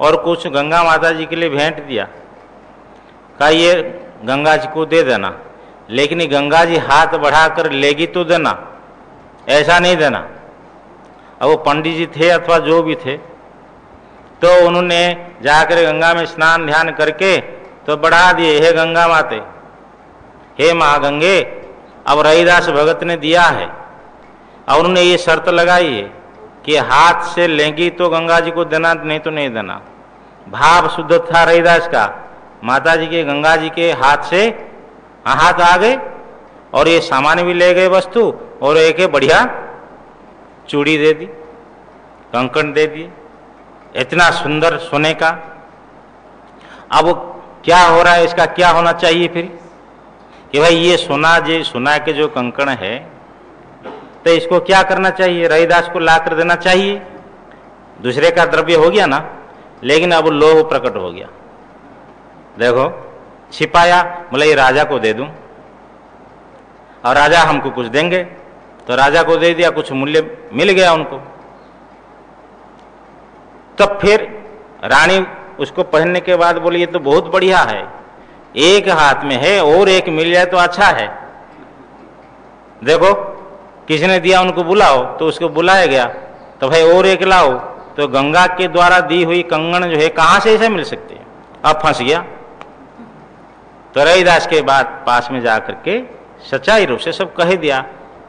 और कुछ गंगा माता जी के लिए भेंट दिया, कहा ये गंगा जी को दे देना, लेकिन ये गंगा जी हाथ बढ़ाकर लेगी तो देना, ऐसा नहीं देना। अब वो पंडित जी थे अथवा जो भी थे, तो उन्होंने जाकर गंगा में स्नान ध्यान करके तो बढ़ा दिए, हे गंगा माते, हे महागंगे। अब रविदास भगत ने दिया है और उन्होंने ये शर्त लगाई है कि हाथ से लेंगी तो गंगा जी को देना, नहीं तो नहीं देना। भाव शुद्ध था रविदास का, माता जी के गंगा जी के हाथ से हाथ आ गए और ये सामान भी ले गए वस्तु, और एक बढ़िया चूड़ी दे दी, कंकण दे दिए, इतना सुंदर सोने का। अब क्या हो रहा है, इसका क्या होना चाहिए फिर कि भाई ये सोना के जो कंकण है तो इसको क्या करना चाहिए, रविदास को ला कर देना चाहिए, दूसरे का द्रव्य हो गया ना। लेकिन अब लोभ प्रकट हो गया, देखो छिपाया, बोला ये राजा को दे दूं और राजा हमको कुछ देंगे, तो राजा को दे दिया, कुछ मूल्य मिल गया उनको। तब फिर रानी उसको पहनने के बाद बोली ये तो बहुत बढ़िया है, एक हाथ में है और एक मिल जाए तो अच्छा है। देखो किसी ने दिया, उनको बुलाओ, तो उसको बुलाया गया, तो भाई और एक लाओ, तो गंगा के द्वारा दी हुई कंगन जो है कहां से ऐसे मिल सकते हैं। अब फंस गया, तो रविदास के बाद पास में जाकर के सच्चाई रूप से सब कह दिया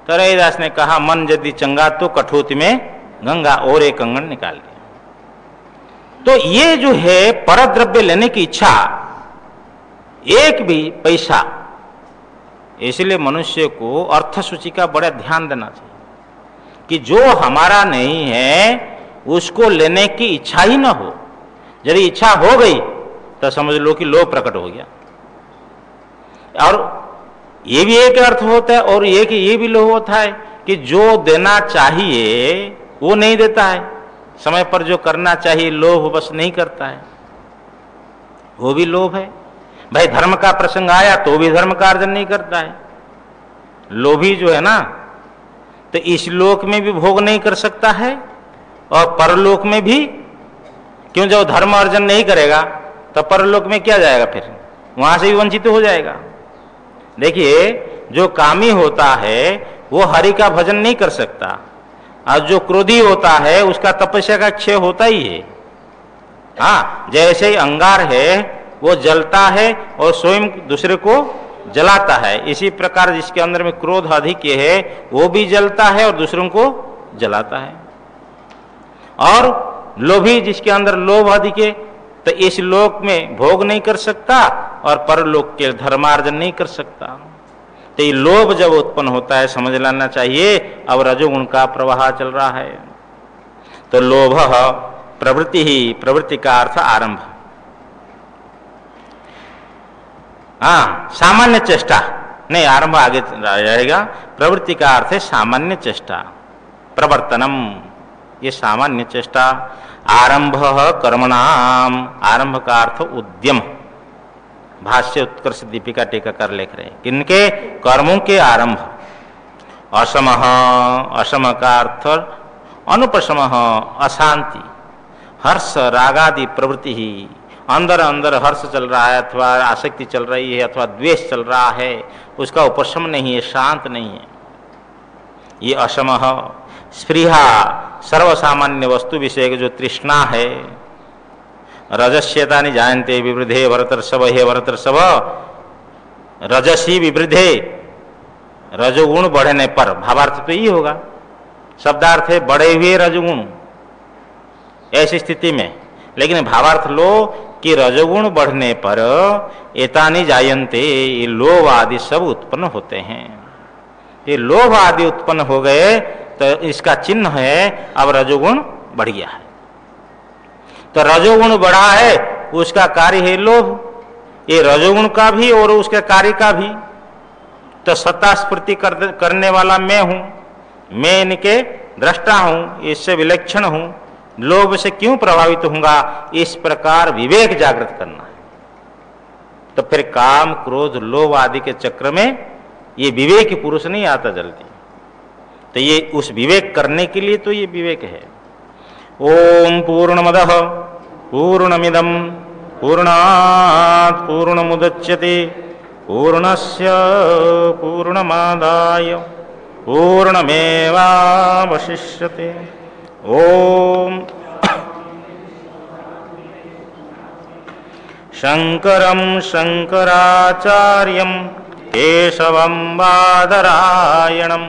तो रैदास ने कहा मन यदि चंगा तो कठोती में गंगा, और एक कंगन निकाल लिया। तो ये जो है परद्रव्य लेने की इच्छा, एक भी पैसा, इसलिए मनुष्य को अर्थ सूची का बड़ा ध्यान देना चाहिए कि जो हमारा नहीं है उसको लेने की इच्छा ही ना हो। यदि इच्छा हो गई तो समझ लो कि लोभ प्रकट हो गया। और ये भी एक अर्थ होता है, और एक ये भी लोभ होता है कि जो देना चाहिए वो नहीं देता है, समय पर जो करना चाहिए लोभ बस नहीं करता है, वो भी लोभ है। भाई धर्म का प्रसंग आया तो भी धर्म का अर्जन नहीं करता है। लोभी जो है ना, तो इस लोक में भी भोग नहीं कर सकता है और परलोक में भी। क्यों? जब धर्म अर्जन नहीं करेगा तो परलोक में क्या जाएगा? फिर वहां से भी वंचित हो जाएगा। देखिए, जो कामी होता है वो हरि का भजन नहीं कर सकता, और जो क्रोधी होता है उसका तपस्या का क्षय होता ही है। हाँ, जैसे ही अंगार है वो जलता है और स्वयं दूसरे को जलाता है, इसी प्रकार जिसके अंदर में क्रोध अधिक है वो भी जलता है और दूसरों को जलाता है। और लोभी जिसके अंदर लोभ अधिक है तो इस लोक में भोग नहीं कर सकता और परलोक के धर्मार्जन नहीं कर सकता। तो ये लोभ जब उत्पन्न होता है समझ लेना चाहिए अब रजोगुण का प्रवाह चल रहा है। तो लोभ प्रवृत्ति ही, प्रवृत्ति का अर्थ आरंभ। हाँ, सामान्य चेष्टा नहीं, आरंभ आगे रहेगा। प्रवृत्ति का अर्थ है सामान्य चेष्टा, प्रवर्तनम, ये सामान्य चेष्टा। आरंभ कर्मणाम, आरंभ का अर्थ उद्यम। भाष्य उत्कर्ष दीपिका टीकाकार लिख रहे हैं किनके? कर्मों के आरंभ। असम, असम का अर्थ अनुपशम, अशांति, हर्ष रागादि प्रवृत्ति ही, अंदर अंदर हर्ष चल रहा है अथवा आसक्ति चल रही है अथवा द्वेष चल रहा है, उसका उपशम नहीं है, शांत नहीं है, ये असम। स्पृहा, सर्वसामान्य वस्तु विषय की जो तृष्णा है। रजस्यता नहीं जानते विवृद्धे भरतर्षभ, हे भरतर्षभ, रजसी विवृद्धे, रजोगुण बढ़ने पर, भावार्थ तो ये होगा, शब्दार्थ है बढ़े हुए रजोगुण, ऐसी स्थिति में। लेकिन भावार्थ लो कि रजोगुण बढ़ने पर एतानि जायन्ते, ये लोभ आदि सब उत्पन्न होते हैं। ये लोभ आदि उत्पन्न हो गए तो इसका चिन्ह है अब रजोगुण बढ़ गया है। तो रजोगुण बढ़ा है उसका कार्य है लोभ, ये रजोगुण का भी और उसके कार्य का भी। तो सत्ता स्फूर्ति करने वाला मैं हूं, मैं इनके दृष्टा हूं, इससे विलक्षण हूं, लोभ से क्यों प्रभावित होऊंगा, इस प्रकार विवेक जागृत करना है। तो फिर काम क्रोध लोभ आदि के चक्र में ये विवेक पुरुष नहीं आता जल्दी। तो ये उस विवेक करने के लिए तो ये विवेक है। ओम पूर्णमदः पूर्णमिदं पूर्णात् पूर्णमुदच्यते पूर्णस्य पूर्णमादाय पूर्णमेवावशिष्यते। ओम शंकरं शंकराचार्यं केशवं बादरायणं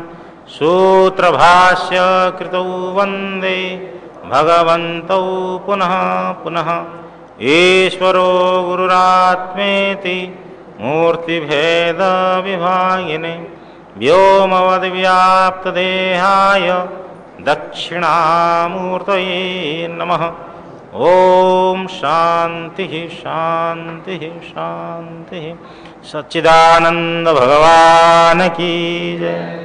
सूत्रभाष्य कृतौ वंदे भगवन्तौ पुनः पुनः। ईश्वरो गुरुरात्मेति मूर्तिभेद विभागिने व्योमवद्व्याप्तदेहाय दक्षिणामूर्तये नमः। ओम शांति शांति शांति। सच्चिदानंद भगवान की जय।